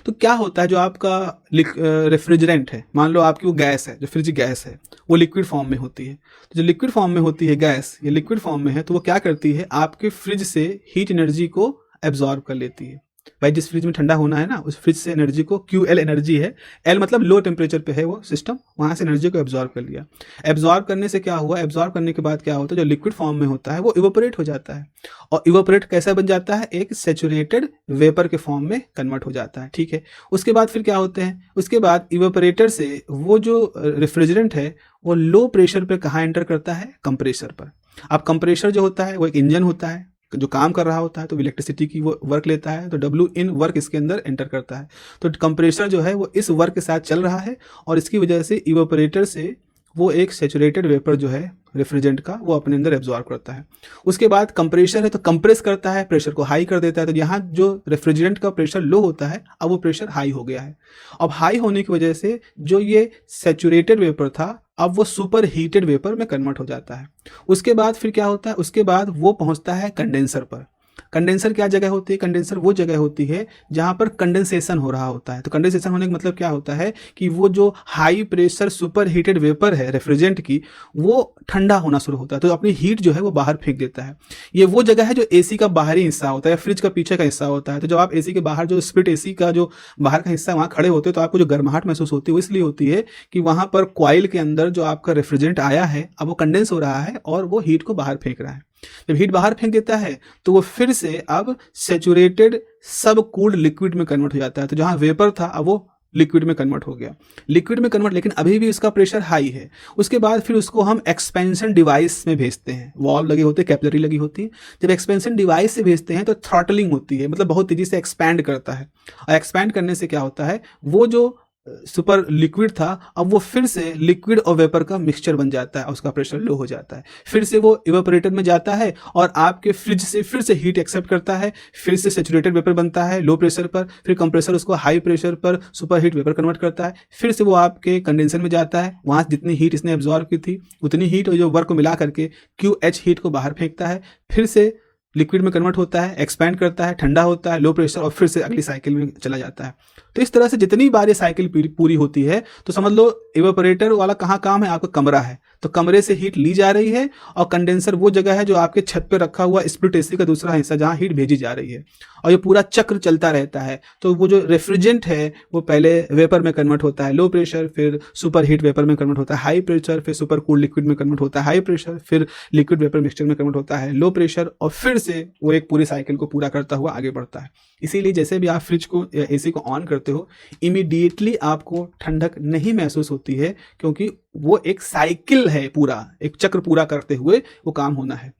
A: तो क्या होता है, जो आपका रेफ्रिजरेंट है, मान लो आपकी वो गैस है, जो फ्रिज गैस है, वो लिक्विड फॉर्म में होती है। तो जो लिक्विड फॉर्म में होती है गैस, ये लिक्विड फॉर्म में है, तो वो क्या करती है, आपके फ्रिज से हीट एनर्जी को एब्जॉर्ब कर लेती है। भाई जिस फ्रिज में ठंडा होना है ना, उस फ्रिज से एनर्जी को, QL एनर्जी है, L मतलब लो टेम्परेचर पे है वो सिस्टम, वहां से एनर्जी को एब्जॉर्ब कर लिया। एब्जॉर्ब करने से क्या हुआ, एब्जॉर्ब करने के बाद क्या होता है, जो लिक्विड फॉर्म में होता है वो इवेपोरेट हो जाता है, और इवेपोरेट कैसा बन जाता है, एक सैचुरेटेड वेपर के फॉर्म में कन्वर्ट हो जाता है। ठीक है, उसके बाद फिर क्या होते हैं, उसके बाद इवेपोरेटर से वो जो रेफ्रिजरेंट है वो लो प्रेशर पर कहाँ एंटर करता है, कंप्रेसर पर। अब कंप्रेसर जो होता है वो एक इंजन होता है जो काम कर रहा होता है, तो इलेक्ट्रिसिटी की वो वर्क लेता है, तो W इन वर्क इसके अंदर एंटर करता है। तो कंप्रेसर जो है वो इस वर्क के साथ चल रहा है, और इसकी वजह से इवेपोरेटर से वो एक सैचुरेटेड वेपर जो है रेफ्रिजरेंट का, वो अपने अंदर एब्जॉर्ब करता है। उसके बाद कंप्रेसर है, तो कंप्रेस करता है, प्रेशर को हाई कर देता है। तो यहाँ जो रेफ्रिजरेंट का प्रेशर लो होता है, अब वो प्रेशर हाई हो गया है। अब हाई होने की वजह से जो ये सैचुरेटेड वेपर था, अब वो सुपर हीटेड वेपर में कन्वर्ट हो जाता है। उसके बाद फिर क्या होता है, उसके बाद वो पहुंचता है कंडेंसर पर। कंडेंसर क्या जगह होती है, कंडेंसर वो जगह होती है जहां पर कंडेंसेशन हो रहा होता है। तो कंडेंसेशन होने का मतलब क्या होता है कि वो जो high pressure super heated vapour है रेफ्रिजरेंट की, वो ठंडा होना शुरू होता है, तो अपनी हीट जो है वो बाहर फेंक देता है। ये वो जगह है जो एसी का बाहरी हिस्सा होता है, फ्रिज का पीछे का हिस्सा होता है। तो जब आप एसी के बाहर, जो स्प्लिट एसी का जो बाहर का हिस्सा, वहां खड़े होते हैं, तो आपको जो गर्माहट महसूस होती है वो इसलिए होती है कि वहां पर कॉइल के अंदर जो आपका रेफ्रिजरेंट आया है, अब वो कंडेंस हो रहा है और वो हीट को बाहर फेंक रहा है। जब हीट बाहर फेंक देता है तो वो फिर से अब सैचुरेटेड सब कूल्ड लिक्विड में कन्वर्ट हो जाता है। तो जहां वेपर था, अब वो लिक्विड में कन्वर्ट हो गया, लिक्विड में कन्वर्ट, लेकिन अभी भी उसका प्रेशर हाई है। उसके बाद फिर उसको हम एक्सपेंशन डिवाइस में भेजते हैं, वॉल्व लगे होते हैं, कैपिलरी लगी होती है। जब एक्सपेंशन डिवाइस से भेजते हैं तो थ्रॉटलिंग होती है, मतलब बहुत तेजी से एक्सपैंड करता है, और एक्सपैंड करने से क्या होता है, वो जो सुपर लिक्विड था, अब वो फिर से लिक्विड और वेपर का मिक्सचर बन जाता है, उसका प्रेशर लो हो जाता है। फिर से वो इवेपोरेटर में जाता है और आपके फ्रिज से फिर से हीट एक्सेप्ट करता है, फिर से सैचुरेटेड वेपर बनता है लो प्रेशर पर, फिर कंप्रेसर उसको हाई प्रेशर पर सुपर हीट वेपर कन्वर्ट करता है, फिर से वो आपके कंडेंसर में जाता है, वहाँ जितनी हीट इसने एब्जॉर्ब की थी उतनी हीट और जो वर्क को मिला करके QH हीट को बाहर फेंकता है, फिर से लिक्विड में कन्वर्ट होता है, एक्सपैंड करता है, ठंडा होता है, लो प्रेशर, और फिर से अगली साइकिल में चला जाता है। तो इस तरह से जितनी बार ये साइकिल पूरी होती है, तो समझ लो इवेपोरेटर वाला कहाँ काम है, आपका कमरा है, तो कमरे से हीट ली जा रही है, और कंडेंसर वो जगह है जो आपके छत पे रखा हुआ स्प्लिट एसी का दूसरा हिस्सा, जहाँ हीट भेजी जा रही है, और ये पूरा चक्र चलता रहता है। तो वो जो रेफ्रिजरेंट है वो पहले वेपर में कन्वर्ट होता है, लो प्रेशर, फिर सुपर हीट वेपर में कन्वर्ट होता है, हाई प्रेशर, फिर सुपर कूल्ड लिक्विड में कन्वर्ट होता है, हाई प्रेशर, फिर लिक्विड वेपर मिक्सचर में कन्वर्ट होता है, लो प्रेशर, और फिर से वो एक पूरे साइकिल को पूरा करता हुआ आगे बढ़ता है। इसीलिए जैसे भी आप फ्रिज को या एसी को ऑन करते हो, इमीडिएटली आपको ठंडक नहीं महसूस होती है, क्योंकि वो एक साइकिल है, पूरा एक चक्र पूरा करते हुए वो काम होना है।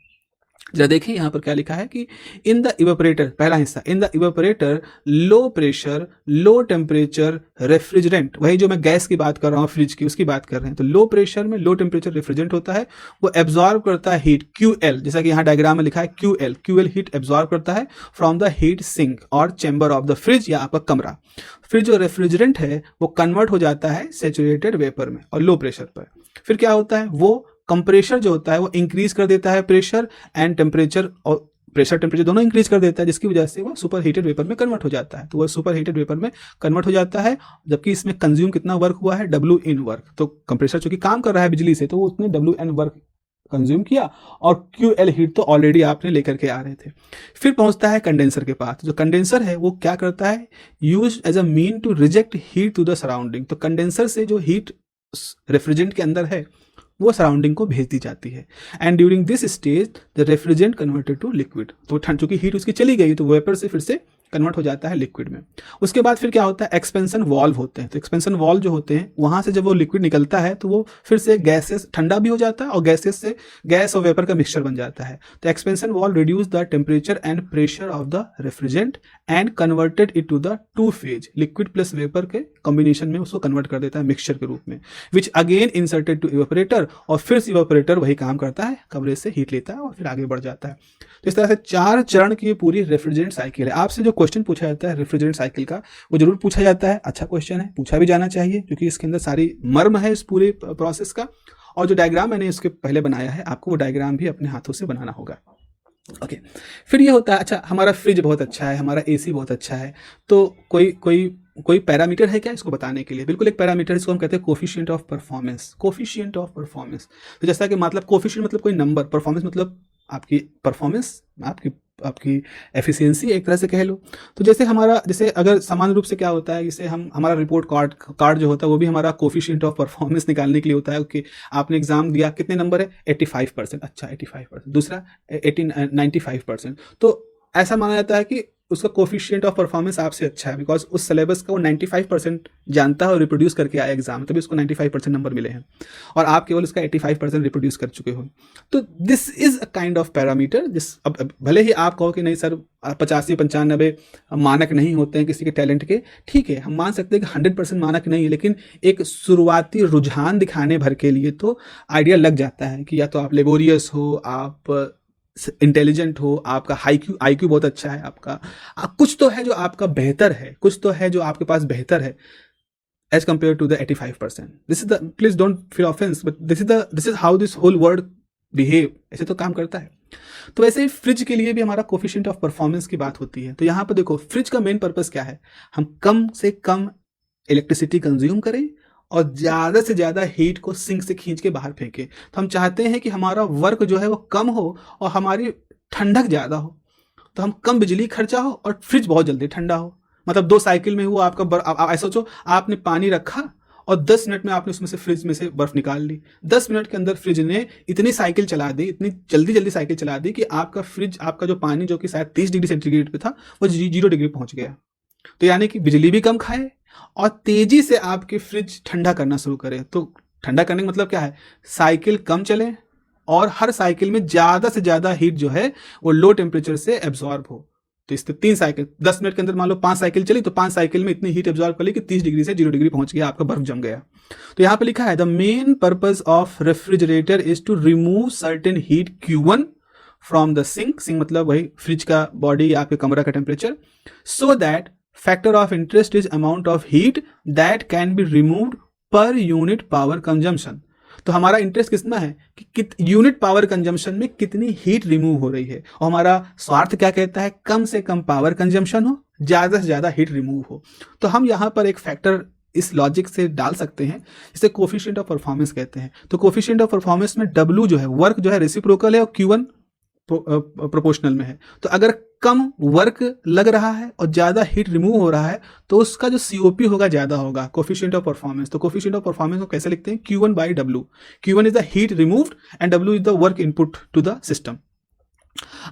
A: जरा देखिए यहाँ पर क्या लिखा है कि इन द इवेपोरेटर, पहला हिस्सा, in the evaporator low pressure low temperature refrigerant, वही जो मैं गैस की बात कर रहा हूँ, फ्रिज की, उसकी बात कर रहे हैं। तो लो प्रेशर में लो टेम्परेचर रेफ्रिजरेंट होता है, वो एब्जॉर्ब करता है हीट QL, जैसा कि यहाँ डायग्राम में लिखा है QL हीट एब्जॉर्ब करता है फ्रॉम द हीट सिंक और चैम्बर ऑफ द फ्रिज या आपका कमरा। फिर जो रेफ्रिजरेंट है वो कन्वर्ट हो जाता है सेचुरेटेड वेपर में और लो प्रेशर पर। फिर क्या होता है, वो कंप्रेशर जो होता है वो इंक्रीज कर देता है प्रेशर एंड टेम्परेचर, और प्रेशर टेम्परेचर दोनों इंक्रीज कर देता है, जिसकी वजह से वो सुपर हीटेड वेपर में कन्वर्ट हो जाता है। तो वो सुपर हीटेड वेपर में कन्वर्ट हो जाता है, जबकि इसमें कंज्यूम कितना वर्क हुआ है, WN वर्क। तो कंप्रेसर चूंकि काम कर रहा है बिजली से, तो वो उसने WN वर्क कंज्यूम किया, और QL हीट तो ऑलरेडी आपने लेकर के आ रहे थे। फिर पहुंचता है कंडेंसर के पास। जो कंडेंसर है वो क्या करता है, use as a mean to reject heat to the surrounding. तो कंडेंसर से जो हीट रेफ्रिजरेंट के अंदर है वो सराउंडिंग को भेज दी जाती है। And during this stage the refrigerant converted to liquid. तो ठंड, चूंकि हीट उसकी चली गई, तो वेपर से फिर से कन्वर्ट हो जाता है लिक्विड में। उसके बाद फिर क्या होता है, एक्सपेंशन वॉल्व होते हैं। तो एक्सपेंशन वॉल्व जो होते हैं, वहां से जब वो लिक्विड निकलता है तो वो फिर से गैसेस ठंडा भी हो जाता है, और गैसेस से गैस और वेपर का मिक्सचर बन जाता है। तो expansion valve reduce the temperature and pressure of the refrigerant and converted it to the two phase liquid plus vapour के कॉम्बिनेशन में उसको कन्वर्ट कर देता है मिक्सचर के रूप में, which again inserted to evaporator, और फिर इवेपोरेटर वही काम करता है, कमरे से हीट लेता है और फिर आगे बढ़ जाता है। तो इस तरह से 4 चरण की पूरी रेफ्रिजरेंट साइकिल है। आपसे जो क्वेश्चन पूछा जाता है रेफ्रिजरेंट साइकिल का, वो जरूर पूछा जाता है, अच्छा क्वेश्चन है, पूछा भी जाना चाहिए, क्योंकि इसके अंदर सारी मर्म है इस पूरे प्रोसेस का। और जो डायग्राम मैंने इसके पहले बनाया है, आपको वो डायग्राम भी अपने हाथों से बनाना होगा। ओके, फिर ये होता है, अच्छा हमारा फ्रिज बहुत अच्छा है, हमारा AC बहुत अच्छा है, तो कोई पैरामीटर है क्या इसको बताने के लिए? बिल्कुल एक पैरामीटर, इसको हम कहते हैं coefficient of performance. Coefficient of performance, तो जैसा कि मतलब कोफिशिएंट मतलब कोई नंबर, परफॉर्मेंस मतलब आपकी परफॉर्मेंस, आपकी एफिशिएंसी एक तरह से कह लो। तो जैसे अगर सामान्य रूप से क्या होता है, जैसे हमारा रिपोर्ट कार्ड जो होता है, वो भी हमारा कोफिशिएंट ऑफ परफॉर्मेंस निकालने के लिए होता है कि आपने एग्जाम दिया, कितने नंबर है, 85%, अच्छा 85%, दूसरा 95%। तो ऐसा माना जाता है कि उसका कोफिशिएंट ऑफ परफॉर्मेंस आपसे अच्छा है, बिकॉज उस सिलेबस का वो 95% जानता है और रिप्रोड्यूस करके आया एग्जाम, तभी उसको 95% नंबर मिले हैं, और आप केवल उसका 85% रिप्रोड्यूस कर चुके हो। तो this is a kind of parameter. अब भले ही आप कहो कि नहीं सर 85-95 मानक नहीं होते हैं किसी के टैलेंट के, ठीक है, हम मान सकते हैं कि 100% मानक नहीं है, लेकिन एक शुरुआती रुझान दिखाने भर के लिए तो आइडिया लग जाता है कि या तो आप लेबोरियस हो, आप इंटेलिजेंट हो, आपका IQ बहुत अच्छा है, कुछ तो है जो आपका बेहतर है, कुछ तो है जो आपके पास बेहतर है as compare to the 85%। This is the, please don't feel offence, but this is how this whole world behave, ऐसे तो काम करता है। तो वैसे ही फ्रिज के लिए भी हमारा कोफिशिएंट ऑफ परफॉर्मेंस की बात होती है। तो यहाँ पर देखो, फ्रिज का मेन पर्पस क्या है, हम कम से कम इलेक्ट्रिसिटी कंज्यूम करें और ज़्यादा से ज़्यादा हीट को सिंक से खींच के बाहर फेंके। तो हम चाहते हैं कि हमारा वर्क जो है वो कम हो और हमारी ठंडक ज़्यादा हो, तो हम कम बिजली खर्चा हो और फ्रिज बहुत जल्दी ठंडा हो। मतलब 2 साइकिल में वो आपका ऐसा सोचो, आपने पानी रखा और 10 मिनट में आपने उसमें से फ्रिज में से बर्फ निकाल ली। 10 मिनट के अंदर फ्रिज ने इतनी साइकिल चला दी, इतनी जल्दी साइकिल चला दी कि आपका जो पानी जो कि शायद 30 डिग्री सेंटीग्रेड पे था, वो 0 डिग्री पहुंच गया। तो यानी कि बिजली भी कम खाए और तेजी से आपके फ्रिज ठंडा करना शुरू करे। तो ठंडा करने का मतलब क्या है, साइकिल कम चले और हर साइकिल में ज़्यादा से ज़्यादा हीट जो है वो लो टेम्परेचर से एब्जॉर्ब हो। तो इससे 3 साइकिल 10 मिनट के अंदर मान लो 5 साइकिल चली, तो 5 साइकिल में इतनी हीट एब्जॉर्ब कर ली कि 30 डिग्री से 0 डिग्री पहुंच गया, आपका बर्फ जम गया। तो यहाँ पे लिखा है the main purpose of refrigerator is to remove certain heat Q1 from the sink मतलब वही फ्रिज का बॉडी या आपके कमरा का temperature, so that factor of interest is amount of heat that can be removed per unit power consumption. तो हमारा interest कितना है कि यूनिट पावर कंजम्पशन में कितनी हीट रिमूव हो रही है, और हमारा स्वार्थ क्या कहता है, कम से कम पावर कंजम्पशन हो, ज्यादा से ज्यादा हीट रिमूव हो। तो हम यहाँ पर एक फैक्टर इस लॉजिक से डाल सकते हैं, जिसे कोफिशिएंट ऑफ परफॉर्मेंस कहते हैं। तो कोफिशिएंट ऑफ परफॉर्मेंस में W जो है, वर्क जो है रेसिप्रोकल है और Q1 प्रोपोर्शनल में है। तो अगर कम वर्क लग रहा है और ज्यादा हीट रिमूव हो रहा है, तो उसका जो COP होगा ज्यादा होगा, कोफिशिएंट ऑफ परफॉर्मेंस। तो कोफिशिएंट ऑफ परफॉर्मेंस को कैसे लिखते हैं, Q1/W। Q1 is the heat removed and W is the work input to the system.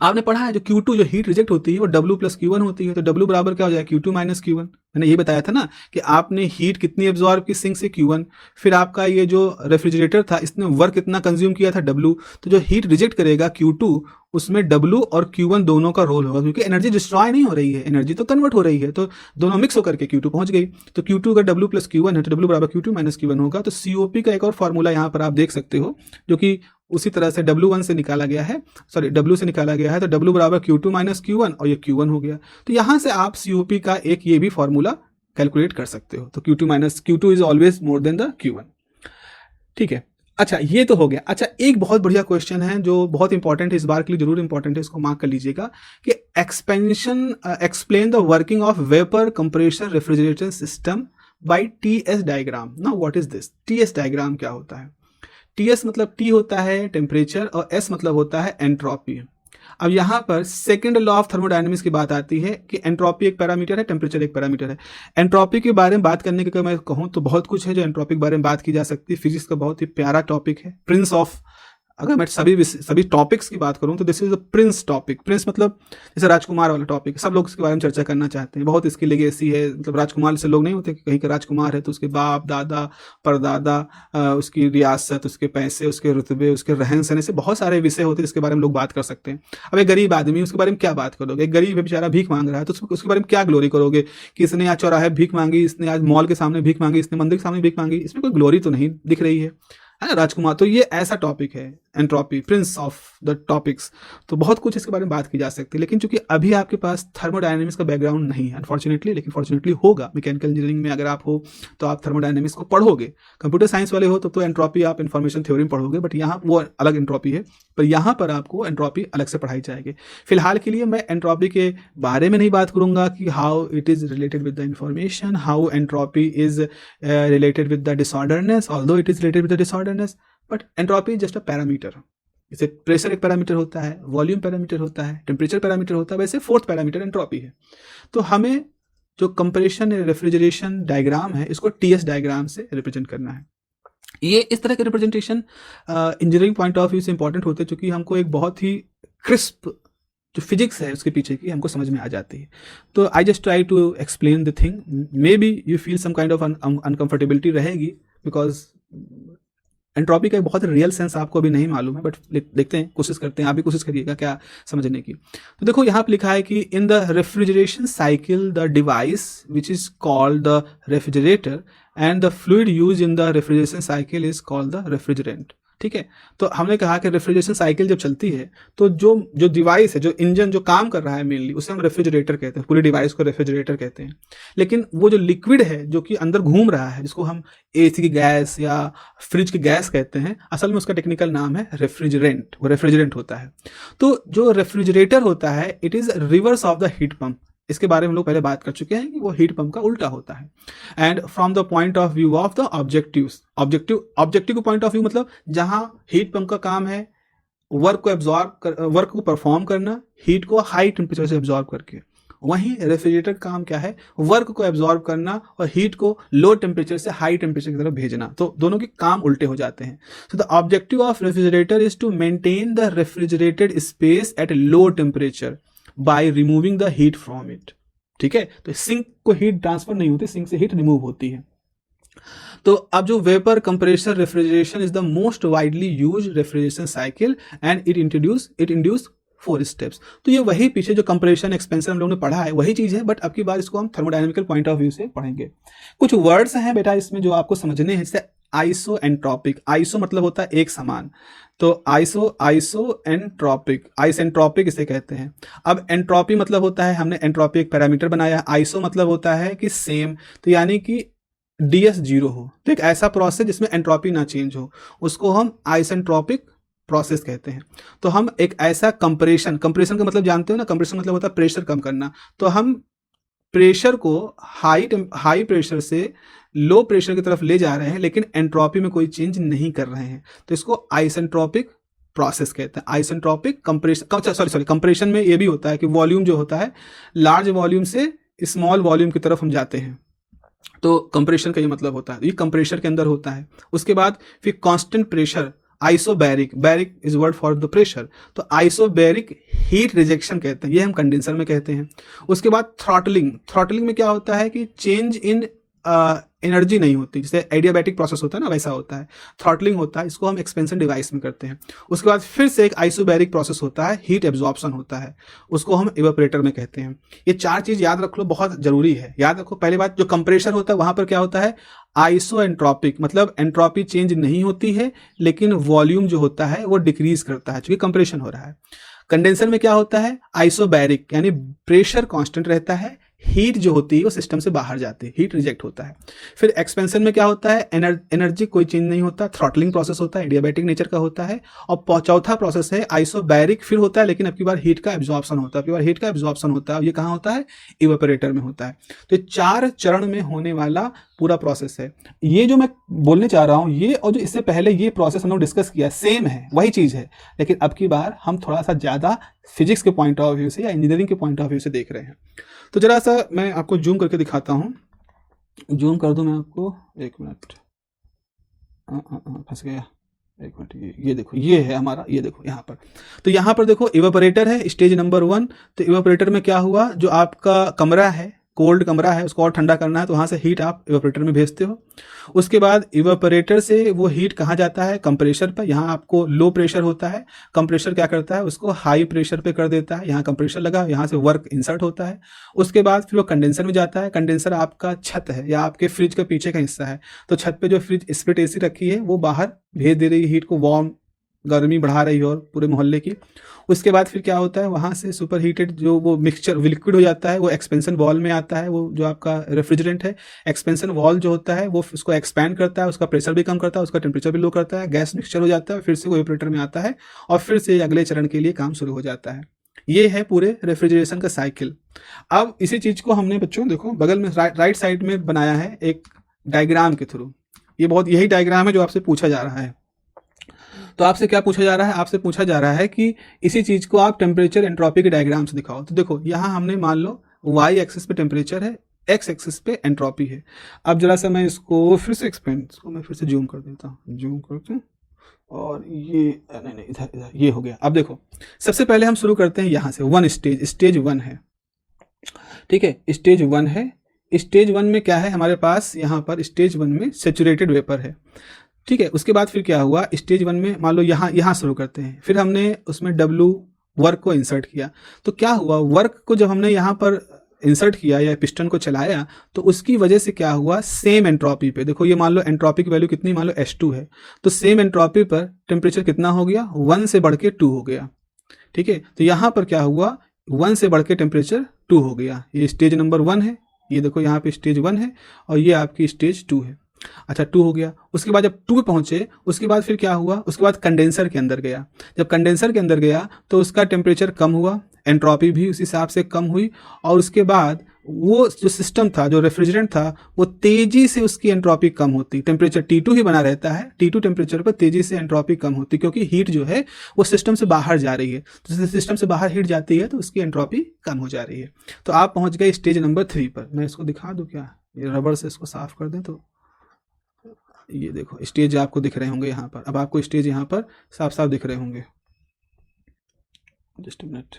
A: आपने पढ़ा है जो Q2 जो हीट रिजेक्ट होती है वो W प्लस Q1 होती है, तो W बराबर क्या हो जाएगा Q2 माइनस Q1। मैंने ये बताया था ना कि आपने हीट कितनी एब्जॉर्ब की सिंक से Q1, फिर आपका ये जो रेफ्रिजरेटर था इसने वर्क कितना कंज्यूम किया था W, तो जो हीट रिजेक्ट करेगा Q2 उसमें W और Q1 दोनों का रोल होगा, क्योंकि एनर्जी डिस्ट्रॉय नहीं हो रही है, एनर्जी तो कन्वर्ट हो रही है, तो दोनों मिक्स होकर के Q2 पहुंच गई। तो Q2 अगर W प्लस Q1 है तो W बराबर Q2 माइनस Q1 होगा। तो COP का एक और फॉर्मूला यहाँ पर आप देख सकते हो जो कि उसी तरह से W1 से निकाला गया है, सॉरी W से निकाला गया है, तो W बराबर Q2 माइनस Q1 और ये Q1 हो गया। तो यहाँ से आप COP का एक ये भी फॉर्मूला कैलकुलेट कर सकते हो। तो Q2 minus Q2 is always more than the Q1। ठीक है, अच्छा ये तो हो गया। अच्छा एक बहुत बढ़िया क्वेश्चन है जो बहुत इंपॉर्टेंट है, इस बार के लिए जरूर इंपॉर्टेंट है, इसको मार्क कर लीजिएगा कि explain the working of vapour compressor refrigeration system by TS diagram. Now what is this? TS diagram क्या होता है? TS मतलब T होता है टेम्परेचर और S मतलब होता है एंट्रोपी। अब यहाँ पर सेकंड लॉ ऑफ थर्मोडायनेमिक्स की बात आती है कि एंट्रोपी एक पैरामीटर है, टेम्परेचर एक पैरामीटर है। एंट्रोपी के बारे में बात करने के अगर मैं कहूँ तो बहुत कुछ है जो एंट्रोपी के बारे में बात की जा सकती है। फिजिक्स का बहुत ही प्यारा टॉपिक है, प्रिंस ऑफ, अगर मैं सभी टॉपिक्स की बात करूं तो this is a prince topic. Prince मतलब जैसे राजकुमार वाला टॉपिक, सब लोग इसके बारे में चर्चा करना चाहते हैं, बहुत इसकी लेगेसी है। मतलब राजकुमार से लोग नहीं होते कि कहीं का राजकुमार है तो उसके बाप दादा परदादा, उसकी रियासत, उसके पैसे, उसके रुतबे, उसके रहन सहन, ऐसे बहुत सारे विषय होते हैं जिसके बारे में लोग बात कर सकते हैं। अब एक गरीब आदमी, उसके बारे में क्या बात करोगे? एक गरीब है बेचारा, भीख मांग रहा है, तो उसके बारे में क्या ग्लोरी करोगे कि इसने आज चौराहे भीख मांगी, इसने आज मॉल के सामने भीख मांगी, इसने मंदिर के सामने भीख मांगी, इसमें कोई ग्लोरी तो नहीं दिख रही है ना राजकुमार। तो ये ऐसा टॉपिक है entropy, Prince of the topics. तो बहुत कुछ इसके बारे में बात की जा सकती है, लेकिन चूंकि अभी आपके पास थर्मोडायनेमिक्स का बैकग्राउंड नहीं है अनफॉर्चुनेटली, लेकिन फॉर्चुनेटली होगा। मैकेनिकल इंजीनियरिंग में अगर आप हो तो आप थर्मोडायनेमिक्स को पढ़ोगे, कंप्यूटर साइंस वाले हो तो एंट्रोपी आप इन्फॉर्मेशन थ्योरी में पढ़ोगे, बट यहाँ वो अलग एंट्रोपी है, पर यहाँ पर आपको एंट्रोपी अलग से पढ़ाई जाएगी। फिलहाल के लिए मैं एंट्रोपी के बारे में नहीं बात करूंगा कि how it is related with the information, how entropy is related with the disorderness, although it is related with the disorderness, but entropy just a parameter. जैसे प्रेशर एक पैरामीटर होता है, वॉल्यूम पैरामीटर होता है, टेम्परेचर पैरामीटर होता है, वैसे fourth parameter entropy है। तो हमें जो कंप्रेशन रेफ्रिजरेशन डायग्राम है इसको TS डायग्राम से रिप्रेजेंट करना है। ये इस तरह के representation engineering point of view से इंपॉर्टेंट होते हैं, क्योंकि हमको एक बहुत ही क्रिस्प जो फिजिक्स है उसके पीछे की हमको समझ में आ जाती है। तो I just try to explain the thing, may be you feel some kind of uncomfortability रहेगी, बिकॉज एंट्रोपी का एक बहुत रियल सेंस आपको अभी नहीं मालूम है, बट देखते हैं, कोशिश करते हैं, आप भी कोशिश करिएगा क्या समझने की। तो देखो यहाँ पे लिखा है कि in the refrigeration cycle the device which is called the refrigerator and the fluid use in the refrigeration cycle is called the refrigerant. ठीक है, तो हमने कहा कि रेफ्रिजरेशन साइकिल जब चलती है तो जो डिवाइस है, जो इंजन जो काम कर रहा है मेनली, उसे हम रेफ्रिजरेटर कहते हैं, पूरी डिवाइस को रेफ्रिजरेटर कहते हैं। लेकिन वो जो लिक्विड है जो कि अंदर घूम रहा है, जिसको हम AC की गैस या फ्रिज की गैस कहते हैं, असल में उसका टेक्निकल नाम है रेफ्रिजरेंट, वो रेफ्रिजरेंट होता है। तो जो रेफ्रिजरेटर होता है it is reverse of the heat pump. इसके बारे में हम लोग पहले बात कर चुके हैं कि वो हीट पंप का उल्टा होता है। And from the point of view of the objective point of view मतलब जहां हीट पंप का काम है वर्क को परफॉर्म करना, हीट को हाई टेम्परेचर से एब्जॉर्ब करके, वहीं रेफ्रिजरेटर का काम क्या है, वर्क को एब्जॉर्ब करना और हीट को लो टेम्परेचर से हाई टेम्परेचर की तरफ भेजना। तो दोनों के काम उल्टे हो जाते हैं। So the objective of refrigerator is to maintain the refrigerated space at low temperature by removing the heat from it. ठीक है, तो सिंक को हीट ट्रांसफर नहीं होती, सिंक से हीट रिमूव होती है। तो अब जो vapour compressor refrigeration is the most widely use refrigeration cycle and it induce 4 steps. तो ये वही पीछे जो कंप्रेशन एक्सपेंशन हम लोगों ने पढ़ा है वही चीज है, बट अब की बार इसको हम थर्मोडायनेमिकल पॉइंट ऑफ व्यू से पढ़ेंगे। कुछ वर्ड्स हैं बेटा इसमें जो आपको समझने हैं, जैसे आइसो एंट्रोपिक। आइसो मतलब होता है एक समान, तो आइसो एंट्रोपिक इसे कहते हैं। अब एंट्रोपी मतलब होता है, हमने एंट्रोपी एक पैरामीटर बनाया, आइसो मतलब होता है कि सेम, तो यानी कि DS 0 हो, तो एक ऐसा प्रोसेस जिसमें एंट्रोपी ना चेंज हो, उसको हम आइसेंट्रोपिक प्रोसेस कहते हैं। तो हम एक ऐसा कंप्रेशन का मतलब जानते हो ना, कंप्रेशन मतलब होता है प्रेशर कम करना, तो हम प्रेशर को हाई प्रेशर से लो प्रेशर की तरफ ले जा रहे हैं, लेकिन एंट्रोपी में कोई चेंज नहीं कर रहे हैं, तो इसको आइसेंट्रोपिक प्रोसेस कहते हैं। आइसेंट्रोपिक कंप्रेशन, कंप्रेशन में ये भी होता है कि वॉल्यूम जो होता है लार्ज वॉल्यूम से स्मॉल वॉल्यूम की तरफ हम जाते हैं, तो कंप्रेशन का ये मतलब होता है, ये कंप्रेशर के अंदर होता है। उसके बाद फिर constant pressure isobaric, baric is word for the pressure, तो आइसोबैरिक हीट रिजेक्शन कहते हैं, ये हम कंडेंसर में कहते हैं। उसके बाद थ्रॉटलिंग, थ्रॉटलिंग में क्या होता है कि चेंज इन एनर्जी नहीं होती, जैसे एडियाबैटिक प्रोसेस होता है ना वैसा होता है, थ्रॉटलिंग होता है, इसको हम एक्सपेंशन डिवाइस में करते हैं। उसके बाद फिर से एक आइसोबैरिक प्रोसेस होता है, हीट एब्जॉर्प्शन होता है, उसको हम इवेपोरेटर में कहते हैं। ये चार चीज याद रख लो, बहुत जरूरी है। याद रखो पहली बात, जो कंप्रेशर होता है वहां पर क्या होता है, आइसो एंट्रोपिक, मतलब एंट्रोपी चेंज नहीं होती है लेकिन वॉल्यूम जो होता है वो डिक्रीज करता है क्योंकि कंप्रेशन हो रहा है। कंडेंसर में क्या होता है, आइसोबैरिक, यानी प्रेशर कांस्टेंट रहता है, हीट जो होती है वो सिस्टम से बाहर जाती है, हीट रिजेक्ट होता है। फिर एक्सपेंशन में क्या होता है, एनर्जी कोई चेंज नहीं होता, थ्रॉटलिंग प्रोसेस होता है, एडियाबैटिक नेचर का होता है। और चौथा प्रोसेस है आइसोबैरिक, फिर होता है लेकिन अब की बार हीट का एब्जॉर्प्शन होता है, अब की बार हीट का एब्जॉर्प्शन होता है, ये कहाँ होता है, इवेपोरेटर में होता है। तो ये 4 चरण में होने वाला पूरा प्रोसेस है। ये जो मैं बोलने चाह रहा हूँ ये और जो इससे पहले ये प्रोसेस हम लोग डिस्कस किया सेम है, वही चीज़ है, लेकिन अब की बार हम थोड़ा सा ज़्यादा फिजिक्स के पॉइंट ऑफ व्यू से या इंजीनियरिंग के पॉइंट ऑफ व्यू से देख रहे हैं। तो जरा सा मैं आपको जूम करके दिखाता हूँ, जूम कर दूँ मैं आपको, एक मिनट, फंस गया, एक मिनट, ये देखो, ये है हमारा, ये देखो यहाँ पर। तो यहाँ पर देखो इवेपोरेटर है, स्टेज नंबर 1। तो इवेपोरेटर में क्या हुआ, जो आपका कमरा है, कोल्ड कमरा है, उसको और ठंडा करना है तो वहाँ से हीट आप इवेपोरेटर में भेजते हो। उसके बाद इवेपोरेटर से वो हीट कहाँ जाता है, कंप्रेशर पर, यहाँ आपको लो प्रेशर होता है, कंप्रेशर क्या करता है उसको हाई प्रेशर पे कर देता है, यहाँ कंप्रेशर लगा, यहाँ से वर्क इंसर्ट होता है। उसके बाद फिर वो कंडेंसर में जाता है, कंडेंसर आपका छत है या आपके फ्रिज का पीछे का हिस्सा है, तो छत पे जो फ्रिज स्प्लिट एसी रखी है वो बाहर भेज दे रही है हीट को, वार्म गर्मी बढ़ा रही है और पूरे मोहल्ले की। उसके बाद फिर क्या होता है, वहाँ से सुपर हीटेड जो वो मिक्सचर लिक्विड हो जाता है वो एक्सपेंशन वॉल में आता है, वो जो आपका रेफ्रिजरेंट है, एक्सपेंशन वॉल जो होता है वो उसको एक्सपैंड करता है, उसका प्रेशर भी कम करता है, उसका टेम्परेचर भी लो करता है, गैस मिक्सचर हो जाता है, फिर से वो इवेपोरेटर में आता है और फिर से अगले चरण के लिए काम शुरू हो जाता है। ये है पूरे रेफ्रिजरेशन का साइकिल। अब इसी चीज को हमने बच्चों देखो बगल में राइट साइड में बनाया है एक डायग्राम के थ्रू। ये बहुत यही डायग्राम है जो आपसे पूछा जा रहा है। तो आपसे क्या पूछा जा रहा है, आपसे पूछा जा रहा है कि इसी चीज को आप टेम्परेचर एंट्रोपी के डायग्राम से दिखाओ। तो देखो यहाँ हमने मान लो वाई एक्सिस पे टेम्परेचर है, एक्स एक्सिस पे एंट्रोपी है। अब जरा सा मैं इसको फिर से एक्सपेंड, इसको मैं फिर से जूम कर देता हूँ, जूम करते हैं, और ये नहीं इधर इधर ये हो गया। अब देखो सबसे पहले हम शुरू करते हैं यहाँ से, वन स्टेज 1 है, ठीक है, स्टेज 1 है। स्टेज 1 में क्या है हमारे पास, यहाँ पर स्टेज 1 में सेचुरेटेड वेपर है, ठीक है। उसके बाद फिर क्या हुआ, स्टेज 1 में मान लो यहाँ शुरू करते हैं, फिर हमने उसमें W वर्क को इंसर्ट किया। तो क्या हुआ, वर्क को जब हमने यहाँ पर इंसर्ट किया या पिस्टन को चलाया तो उसकी वजह से क्या हुआ, सेम एंट्रोपी पे, देखो ये मान लो एंट्रोपी की वैल्यू कितनी, मान लो H2 है, तो सेम एंट्रोपी पर टेम्परेचर कितना हो गया, 1 से बढ़ के 2 हो गया, ठीक है। तो यहाँ पर क्या हुआ, 1 से बढ़ के टेम्परेचर 2 हो गया। ये स्टेज नंबर 1 है, ये देखो यहाँ पे स्टेज 1 है और ये आपकी स्टेज 2 है। अच्छा 2 हो गया। उसके बाद जब 2 पे पहुंचे उसके बाद फिर क्या हुआ, उसके बाद कंडेंसर के अंदर गया। जब कंडेंसर के अंदर गया तो उसका टेम्परेचर कम हुआ, एंट्रोपी भी उस हिसाब से कम हुई, और उसके बाद वो जो सिस्टम था, जो रेफ्रिजरेंट था, वो तेजी से उसकी एंट्रोपी कम होती, टेम्परेचर T2 ही बना रहता है, T2 टेम्परेचर पर तेजी से एंट्रोपी कम होती क्योंकि हीट जो है वो सिस्टम से बाहर जा रही है। तो सिस्टम से बाहर हीट जाती है तो उसकी एंट्रोपी कम हो जा रही है। तो आप पहुंच गए स्टेज नंबर 3 पर। मैं इसको दिखा दूं क्या, ये रबड़ से इसको साफ कर दें तो ये देखो स्टेज आपको दिख रहे होंगे यहाँ पर। अब आपको स्टेज यहाँ पर साफ साफ दिख रहे होंगे, जस्ट मिनट,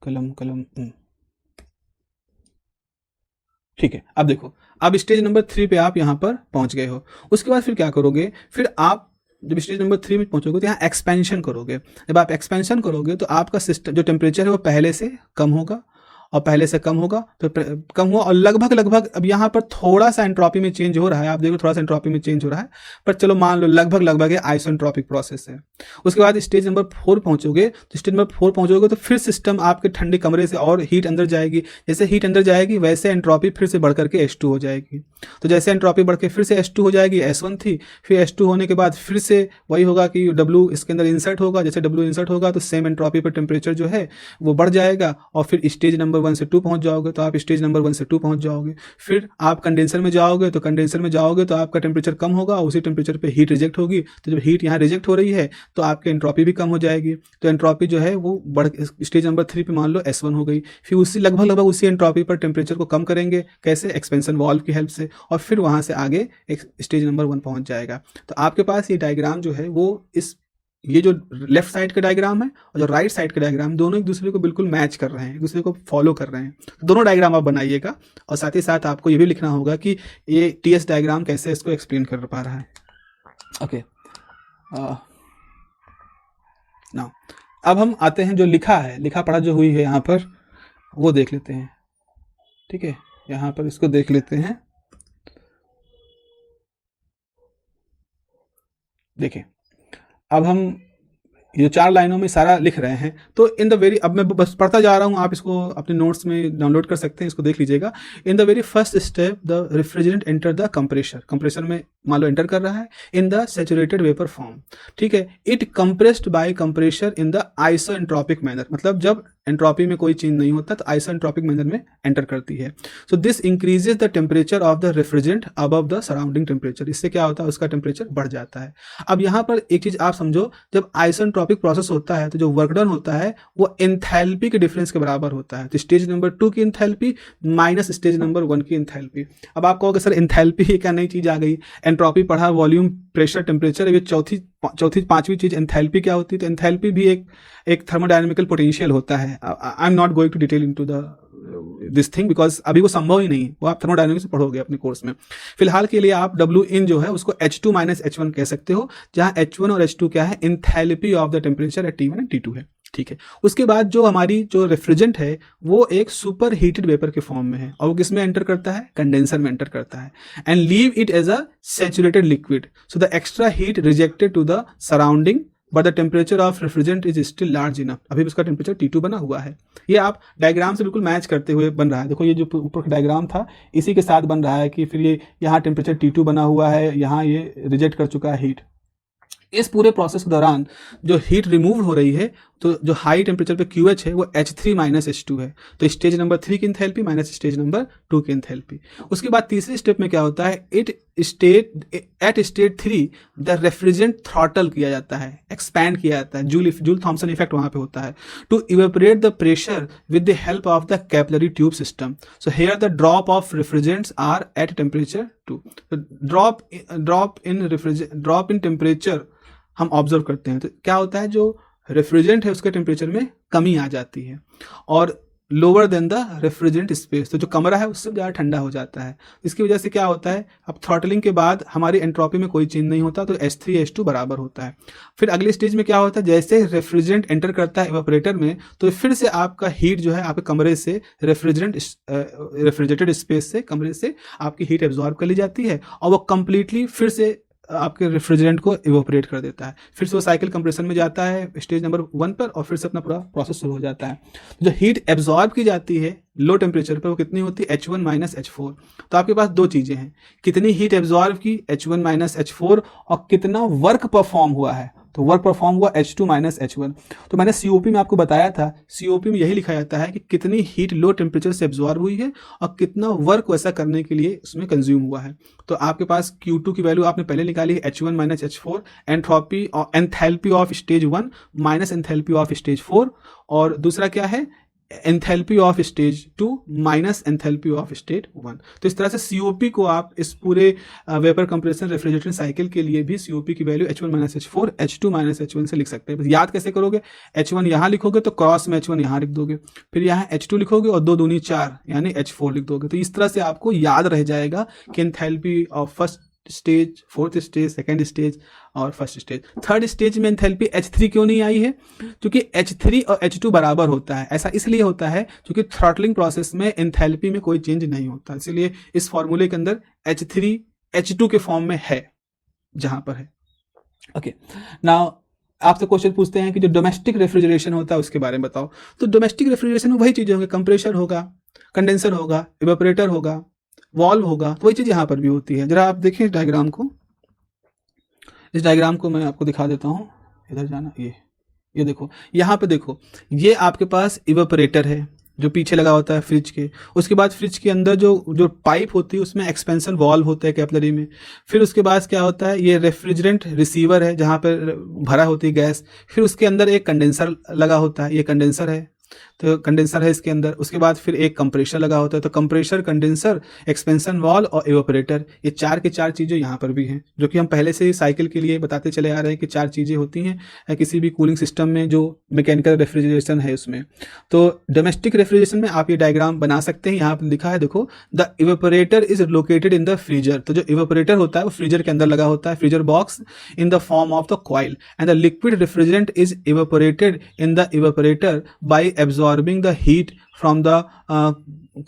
A: कलम ठीक है। अब देखो, अब स्टेज नंबर 3 पे आप यहाँ पर पहुंच गए हो। उसके बाद फिर क्या करोगे, फिर आप जब स्टेज नंबर 3 में पहुंचोगे तो यहाँ एक्सपेंशन करोगे। जब आप एक्सपेंशन करोगे तो आपका सिस्टम जो टेम्परेचर है वो पहले से कम होगा, और पहले से कम होगा तो कम हुआ, और लगभग अब यहाँ पर थोड़ा सा एंट्रोपी में चेंज हो रहा है, आप देखो थोड़ा सा एंट्रोपी में चेंज हो रहा है, पर चलो मान लो लगभग ये आइसोएंट्रोपिक प्रोसेस है। उसके बाद स्टेज नंबर 4 पहुंचोगे, तो स्टेज नंबर 4 पहुंचोगे तो फिर सिस्टम आपके ठंडे कमरे से और हीट अंदर जाएगी, जैसे हीट अंदर जाएगी वैसे एंट्रोपी फिर से बढ़ करके H2 हो जाएगी। तो जैसे एंट्रोपी बढ़ के फिर से H2 हो जाएगी, S1 थी, फिर H2 होने के बाद फिर से वही होगा कि W इसके अंदर इंसर्ट होगा, जैसे W इंसर्ट होगा तो सेम एंट्रोपी पर टेम्परेचर जो है वो बढ़ जाएगा, और फिर स्टेज नंबर नंबर 1 से 2 पहुंच जाओगे तो आप स्टेज नंबर 1 से 2 पहुंच जाओगे। फिर आप कंडेंसर में जाओगे तो आपका टेम्परेचर कम होगा, उसी टेम्परेचर पे हीट रिजेक्ट होगी। तो जब हीट यहाँ रिजेक्ट हो रही है तो आपकी एंट्रोपी भी कम हो जाएगी। तो एंट्रोपी जो है वो बढ़ स्टेज नंबर 3 पे मान लो S1 हो गई। फिर उसी लगभग उसी एंट्रोपी पर टेम्परेचर को कम करेंगे, कैसे? एक्सपेंशन वाल्व की हेल्प से, और फिर वहाँ से आगे एक स्टेज नंबर 1 पहुँच जाएगा। तो आपके पास ये डायग्राम जो है वो ये जो लेफ्ट साइड का डायग्राम है और जो राइट साइड का डायग्राम, दोनों एक दूसरे को बिल्कुल मैच कर रहे हैं, एक दूसरे को फॉलो कर रहे हैं। तो दोनों डायग्राम आप बनाइएगा और साथ ही साथ आपको ये भी लिखना होगा कि ये TS डायग्राम कैसे इसको एक्सप्लेन कर पा रहा है। ओके, नाउ अब हम आते हैं जो लिखा पढ़ा जो हुई है यहाँ पर, वो देख लेते हैं। ठीक है, यहाँ पर इसको देख लेते हैं। देखिए, अब हम ये 4 लाइनों में सारा लिख रहे हैं। तो इन द वेरी, अब मैं बस पढ़ता जा रहा हूँ, आप इसको अपने नोट्स में डाउनलोड कर सकते हैं, इसको देख लीजिएगा। In the very first step the refrigerant enter the compressor में मान लो एंटर कर रहा है in the saturated vapour form. ठीक है, it compressed by compressor in the isoentropic manner, मतलब जब एंट्रोपी में कोई चेंज नहीं होता तो आइसोएंट्रोपिक मैनर में एंटर करती है। So this increases the temperature of the refrigerant above the surrounding temperature. इससे क्या होता है, उसका टेम्परेचर बढ़ जाता है। अब यहाँ पर एक चीज आप समझो, जब आइसोएंट्रोपिक प्रोसेस होता है तो जो वर्क डन होता है वो एंथैल्पी के डिफरेंस के बराबर होता है। तो स्टेज नंबर 2 की एंथैल्पी माइनस स्टेज नंबर 1 की एंथैल्पी। अब आप कहोगे सर एंथैल्पी ये क्या नई चीज आ गई, एंट्रोपी पढ़ा, वॉल्यूम, प्रेशर, टेम्परेचर, ये चौथी पांचवी चीज एंथैल्पी क्या होती है? तो एंथैल्पी भी एक थर्मोडायनेमिकल पोटेंशियल होता है। I am not going to detail into this thing because अभी वो संभव ही नहीं, वो आप थर्मोडायनेमिक्स पढ़ोगे अपने कोर्स में। फिलहाल के लिए आप W in जो है उसको H2 माइनस H1 कह सकते हो, जहां H1 और H2 क्या है? Enthalpy of the temperature at T1 and T2 है। ठीक है, उसके बाद जो हमारी जो रेफ्रिजरेंट है वो एक सुपर हीटेड वेपर के फॉर्म में है, और वो किस में एंटर करता है? कंडेंसर में एंटर करता है, and leave it as a saturated liquid. So the extra heat rejected to the surrounding but the temperature of refrigerant is still large enough. अभी उसका टेम्परेचर T2 बना हुआ है। ये आप डायग्राम से बिल्कुल मैच करते हुए बन रहा है। देखो ये जो ऊपर का डायग्राम था इसी के साथ बन रहा है कि फिर ये यहाँ टेम्परेचर T2 बना हुआ है, यहाँ ये रिजेक्ट कर चुका है हीट। इस पूरे प्रोसेस के दौरान जो हीट रिमूव हो रही है, तो जो हाई टेम्परेचर पे QH है वो H3 माइनस H2 है। तो स्टेज नंबर 3 की एंथैल्पी माइनस स्टेज नंबर 2 की एंथैल्पी। उसके बाद तीसरे स्टेप में क्या होता है? At stage 3 the refrigerant throttle किया जाता है, एक्सपैंड किया जाता है, जूल थॉमसन इफेक्ट वहां पे होता है, to evaporate the pressure with the help of the capillary tube system. So here the drop of refrigerants are at temperature 2। Drop in temperature हम ऑब्जर्व करते हैं। तो क्या होता है, जो रेफ्रिजरेंट है उसके टेम्परेचर में कमी आ जाती है, और lower than the refrigerant space, तो जो कमरा है उससे ज़्यादा ठंडा हो जाता है। इसकी वजह से क्या होता है, अब थ्रॉटलिंग के बाद हमारी एंट्रोपी में कोई चेंज नहीं होता, तो H3 H2 बराबर होता है। फिर अगली स्टेज में क्या होता है, जैसे रेफ्रिजरेंट एंटर करता है इवेपोरेटर में, तो फिर से आपका हीट जो है आपके कमरे से रेफ्रिजरेटेड स्पेस से, कमरे से आपकी हीट एब्जॉर्ब कर ली जाती है, और वो कंप्लीटली फिर से आपके रेफ्रिजरेंट को इवेपोरेट कर देता है। फिर से वो साइकिल कंप्रेशन में जाता है स्टेज नंबर 1 पर, और फिर से अपना पूरा प्रोसेस शुरू हो जाता है। जो हीट एब्जॉर्ब की जाती है लो टेम्परेचर पर वो कितनी होती है? H1 minus H4। तो आपके पास दो चीजें हैं, कितनी हीट एब्जॉर्ब की H1 माइनस H4, और कितना वर्क परफॉर्म हुआ है। तो वर्क परफॉर्म हुआ H2 माइनस H1। तो मैंने COP में आपको बताया था, COP में यही लिखा जाता है कि कितनी हीट लो टेम्परेचर से एब्जॉर्ब हुई है और कितना वर्क वैसा करने के लिए उसमें कंज्यूम हुआ है। तो आपके पास Q2 की वैल्यू आपने पहले निकाली है, H1 माइनस H4, एंट्रोपी और enthalpy of stage 1 minus enthalpy of stage 4, और दूसरा क्या है, enthalpy of stage 2 minus enthalpy of stage 1। तो इस तरह से COP को आप इस पूरे वेपर कंप्रेशन रेफ्रिजरेशन साइकिल के लिए भी COP की value H1 minus H4, H2 minus H1 से लिख सकते हैं। बस याद कैसे करोगे, H1 यहाँ लिखोगे तो क्रॉस में H1 यहाँ लिख दोगे, फिर यहाँ H2 लिखोगे और 2 दूनी 4 यानी H4 लिख दोगे। तो इस तरह से आपको याद रह जाएगा कि enthalpy of first stage, fourth stage, second stage और फर्स्ट स्टेज। थर्ड स्टेज में एंथैल्पी H3 क्यों नहीं आई है? क्योंकि H3 और H2 बराबर होता है। ऐसा इसलिए होता है क्योंकि थ्रॉटलिंग प्रोसेस में एंथैल्पी में कोई चेंज नहीं होता, इसलिए इस फॉर्मूले के अंदर H3 H2 के फॉर्म में है जहां पर है। ओके, नाउ आपसे क्वेश्चन पूछते हैं कि जो डोमेस्टिक रेफ्रिजरेशन होता है उसके बारे में बताओ। तो डोमेस्टिक रेफ्रिजरेशन में वही चीजें होंगी, कंप्रेसर होगा, कंडेंसर होगा, इवेपोरेटर होगा, वॉल्व होगा, तो वही चीज यहाँ पर भी होती है। जरा आप देखिए डायग्राम को, इस डायग्राम को मैं आपको दिखा देता हूँ। इधर जाना, ये देखो, यहाँ पे देखो, ये आपके पास इवेपोरेटर है, जो पीछे लगा होता है फ्रिज के। उसके बाद फ्रिज के अंदर जो जो पाइप होती है उसमें एक्सपेंशन वाल्व होता है कैपिलरी में। फिर उसके बाद क्या होता है, ये रेफ्रिजरेंट रिसीवर है जहाँ पर भरा होती है गैस। फिर उसके अंदर एक कंडेंसर लगा होता है, ये कंडेंसर है, तो कंडेंसर है इसके अंदर। उसके बाद फिर एक कंप्रेशर लगा होता है, तो कंप्रेशर, कंडेंसर, एक्सपेंशन वाल्व और इवेपोरेटर, ये चार के चार चीज़ें यहाँ पर भी हैं, जो कि हम पहले से ही साइकिल के लिए बताते चले आ रहे हैं कि चार चीज़ें होती हैं किसी भी कूलिंग सिस्टम में जो मैकेनिकल रेफ्रिजरेशन है उसमें। तो डोमेस्टिक रेफ्रिजरेशन में आप ये डायग्राम बना सकते हैं, यहाँ पर लिखा है देखो, the evaporator is located in the freezer. तो जो इवेपोरेटर होता है वो फ्रीजर के अंदर लगा होता है, freezer box, in the form of the coil, and the liquid refrigerant is evaporated in the evaporator by absorbing the heat from the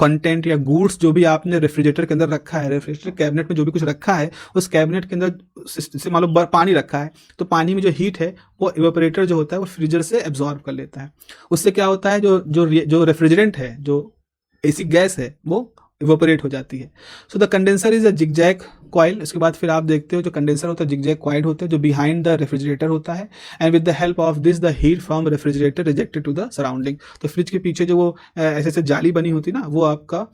A: content या गुड्स जो भी आपने रेफ्रिजरेटर के अंदर रखा है, रेफ्रिजरेटर कैबिनेट में जो भी कुछ रखा है उस कैबिनेट के अंदर से मान लो पानी रखा है, तो पानी में जो हीट है वो इवेपोरेटर जो होता है वो फ्रीजर से एब्जॉर्ब कर लेता है। उससे क्या होता है, जो रेफ्रिजरेंट है, जो एसी गैस है, वो इवेपोरेट हो जाती है। So the condenser is a zigzag coil. उसके बाद फिर आप देखते हो जो कंडेंसर होता है जिगजैग कॉइल होता है जो बिहाइंड द रेफ्रिजरेटर होता है, and with the help of this the heat from refrigerator rejected to the surrounding. तो फ्रिज के पीछे जो वो ऐसे ऐसे जाली बनी होती है ना, वो आपका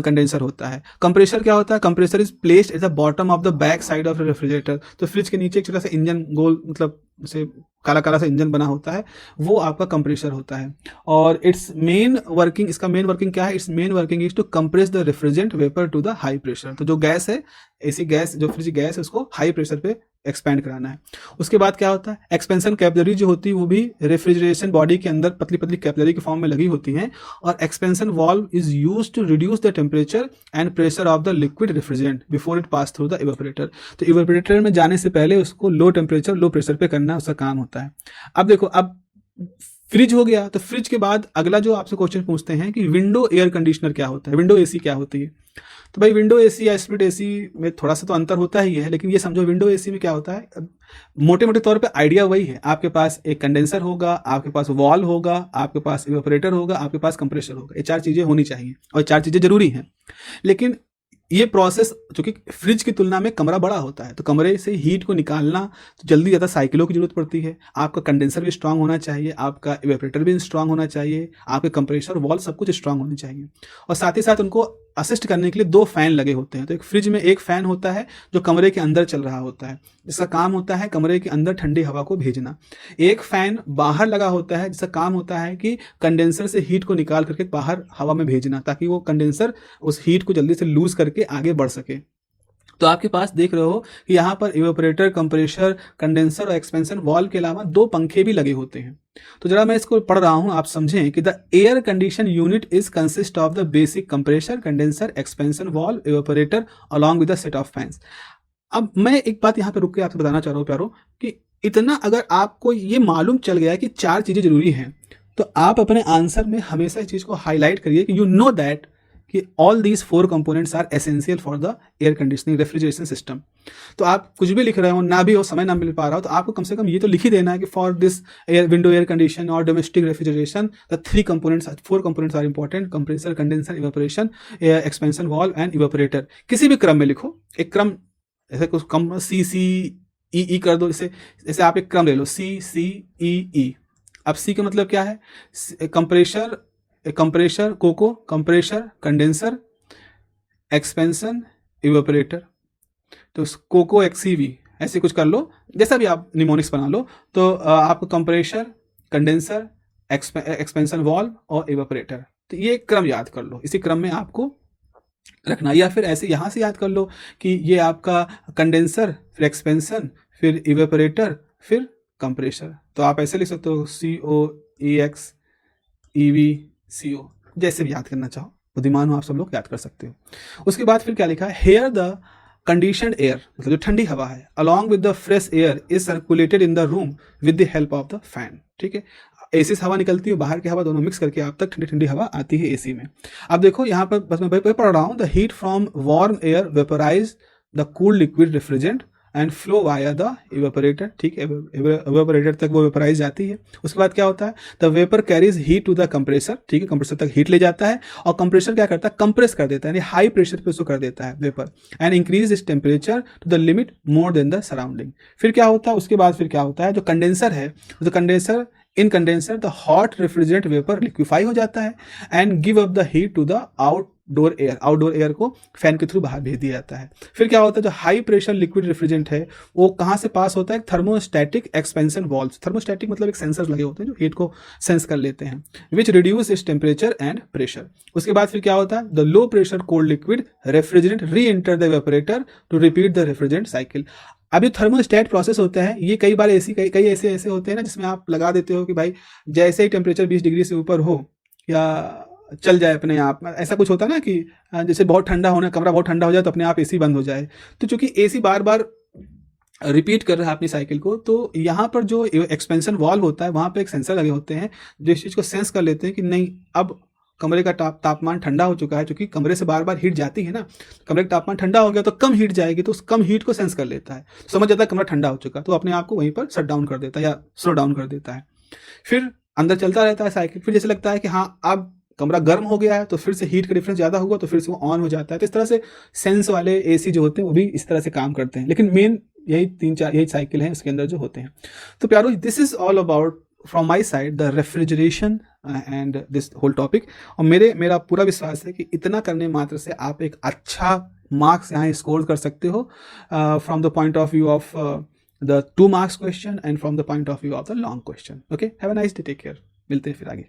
A: कंडेंसर होता है। कंप्रेसर क्या होता है, compressor is placed at the bottom of the back side of the refrigerator. तो फ्रिज के नीचे एक छोटा सा इंजन गोल, मतलब से काला काला सा इंजन बना होता है, वो आपका कंप्रेसर होता है। और इट्स मेन वर्किंग, इसका मेन वर्किंग क्या है, its main working is to compress the refrigerant vapour to the high pressure. तो जो गैस है, एसी गैस, जो फ्रिज गैस है, उसको हाई प्रेशर पे एक्सपेंड कराना है। उसके बाद क्या होता है, एक्सपेंशन कैपिलरी जो होती है वो भी रेफ्रिजरेशन बॉडी के अंदर पतली पतली कैपिलरी के फॉर्म में लगी होती हैं, और expansion valve is used to reduce the temperature and pressure of the liquid refrigerant before it pass through the evaporator. तो इवेपोरेटर में जाने से पहले उसको लो टेम्परेचर, लो प्रेशर पे करना उसका काम होता है। अब देखो, अब फ्रिज हो गया, तो फ्रिज के बाद अगला जो आपसे क्वेश्चन पूछते हैं कि विंडो एयर कंडीशनर क्या होता है, विंडो एसी क्या होती है। तो भाई विंडो एसी या स्प्लिट एसी में थोड़ा सा तो अंतर होता ही है, लेकिन ये समझो विंडो एसी में क्या होता है, मोटे मोटे तौर पे आइडिया वही है। आपके पास एक कंडेंसर होगा, आपके पास वॉल्व होगा, आपके पास इवेपोरेटर होगा, आपके पास कंप्रेसर होगा, ये चार चीज़ें होनी चाहिए और चार चीज़ें जरूरी हैं। लेकिन ये प्रोसेस, चूंकि फ्रिज की तुलना में कमरा बड़ा होता है, तो कमरे से हीट को निकालना तो जल्दी ज़्यादा साइकिलों की जरूरत पड़ती है। आपका कंडेंसर भी स्ट्रांग होना चाहिए, आपका इवेपोरेटर भी स्ट्रांग होना चाहिए, आपके कंप्रेसर वॉल्व सब कुछ स्ट्रांग होने चाहिए। और साथ ही साथ उनको असिस्ट करने के लिए दो फैन लगे होते हैं। तो एक फ्रिज में एक फैन होता है जो कमरे के अंदर चल रहा होता है, जिसका काम होता है कमरे के अंदर ठंडी हवा को भेजना। एक फैन बाहर लगा होता है जिसका काम होता है कि कंडेंसर से हीट को निकाल करके बाहर हवा में भेजना, ताकि वो कंडेंसर उस हीट को जल्दी से लूज करके आगे बढ़ सके। तो आपके पास देख रहे हो कि यहाँ पर इवेपोरेटर, कंप्रेसर, कंडेंसर और एक्सपेंशन वाल्व के अलावा दो पंखे भी लगे होते हैं। तो जरा मैं इसको पढ़ रहा हूं, आप समझें कि the air condition unit is consist of the basic compressor, condenser, expansion valve, evaporator along with the set of fans. अब मैं एक बात यहाँ पे रुक के आपसे बताना चाह रहा हूँ प्यारो, कि इतना अगर आपको ये मालूम चल गया कि चार चीजें जरूरी हैं, तो आप अपने आंसर में हमेशा इस चीज को हाईलाइट करिए कि यू नो दैट कि all these four components are essential for the air conditioning refrigeration system. तो आप कुछ भी लिख रहे हो, ना भी हो, समय ना मिल पा रहा हो, तो आपको कम से कम ये तो लिख ही देना है कि for this air window air condition और domestic refrigeration the four components are important, compressor, condenser, evaporation, expansion valve and evaporator. किसी भी क्रम में लिखो, एक क्रम ऐसे कुछ कम सी सी ई कर दो, जैसे आप एक क्रम ले लो सी सी ई। अब सी का मतलब क्या है, कंप्रेसर कोको, कंप्रेसर, कंडेंसर, एक्सपेंशन, इवेपोरेटर। तो कोको एक्सीवी ऐसे कुछ कर लो, जैसा भी आप निमोनिक्स बना लो। तो आपको कंप्रेसर, कंडेंसर, एक्सपेंशन वाल्व और इवेपोरेटर, तो ये क्रम याद कर लो, इसी क्रम में आपको रखना। या फिर ऐसे यहाँ से याद कर लो कि ये आपका कंडेंसर, फिर एक्सपेंशन, फिर इवेपोरेटर, फिर कंप्रेसर। तो आप ऐसे लिख सकते हो COEXEVCO, जैसे भी याद करना चाहो, बुद्धिमान हो आप सब लोग याद कर सकते हो। उसके बाद फिर क्या लिखा है, हेयर द कंडीशनड एयर, मतलब जो ठंडी हवा है, along with the fresh air is circulated in the room with the help of the fan. ठीक है, एसी से हवा निकलती है, बाहर की हवा, दोनों मिक्स करके आप तक ठंडी ठंडी हवा आती है एसी में। अब देखो यहाँ पर बस मैं पढ़ रहा हूँ, the heat from warm air vaporise the cool liquid refrigerant and flow via the evaporator. ठीक है, इवेपोरेटर तक वो वेपराइज जाती है। उसके बाद क्या होता है, the vapour carries heat to the compressor. ठीक है, कंप्रेसर तक हीट ले जाता है, और कंप्रेसर क्या करता है, कंप्रेस कर देता है, यानी हाई प्रेशर पे उसको कर देता है vapour, and increase is temperature to the limit more than the surrounding. फिर क्या होता है, उसके बाद फिर क्या होता है, जो कंडेंसर है, तो condenser in condenser the hot refrigerant vapour liquefy हो जाता है and give up the heat to the outdoor air को फैन के थ्रू बाहर भेज दिया जाता है। फिर क्या होता है, जो हाई प्रेशर लिक्विड रेफ्रिजरेंट है वो कहाँ से पास होता है, थर्मोस्टैटिक एक्सपेंशन वॉल्व। थर्मोस्टैटिक मतलब एक सेंसर लगे होते हैं जो हीट को सेंस कर लेते हैं, which reduce its temperature and pressure. उसके बाद फिर क्या होता है, the low pressure cold liquid refrigerant re enter the evaporator to repeat the refrigerant cycle. अब ये थर्मोस्टेट प्रोसेस होता है, ये कई बार कई ऐसे होते हैं ना जिसमें आप लगा देते हो कि भाई जैसे ही टेम्परेचर 20 डिग्री से ऊपर हो या चल जाए अपने आप, ऐसा कुछ होता है ना कि जैसे बहुत ठंडा होना, कमरा बहुत ठंडा हो जाए तो अपने आप एसी बंद हो जाए। तो चूंकि एसी बार बार रिपीट कर रहा है अपनी साइकिल को, तो यहाँ पर जो एक्सपेंशन वॉल्व होता है वहाँ पे एक सेंसर लगे होते हैं जो इस चीज़ को सेंस कर लेते हैं कि नहीं, अब कमरे का तापमान ठंडा हो चुका है। क्योंकि कमरे से बार बार हीट जाती है ना, कमरे का तापमान ठंडा हो गया तो कम हीट जाएगी, तो उस कम हीट को सेंस कर लेता है, समझ जाता है कमरा ठंडा हो चुका, तो अपने आप को वहीं पर शट डाउन कर देता है या स्लो डाउन कर देता है। फिर अंदर चलता रहता है साइकिल, फिर जैसे लगता है कि हाँ अब कमरा गर्म हो गया है तो फिर से हीट का डिफरेंस ज़्यादा हुआ तो फिर से वो ऑन हो जाता है। तो इस तरह से सेंस वाले एसी जो होते हैं वो भी इस तरह से काम करते हैं, लेकिन मेन यही साइकिल है इसके अंदर जो होते हैं। तो प्यारो, this is all about from my side the refrigeration and this whole topic. और मेरा पूरा विश्वास है कि इतना करने मात्र से आप एक अच्छा मार्क्स यहाँ स्कोर कर सकते हो from the point of view of the 2 marks question and from the point of view of the long question. Okay, have a nice day, take care, मिलते हैं फिर आगे।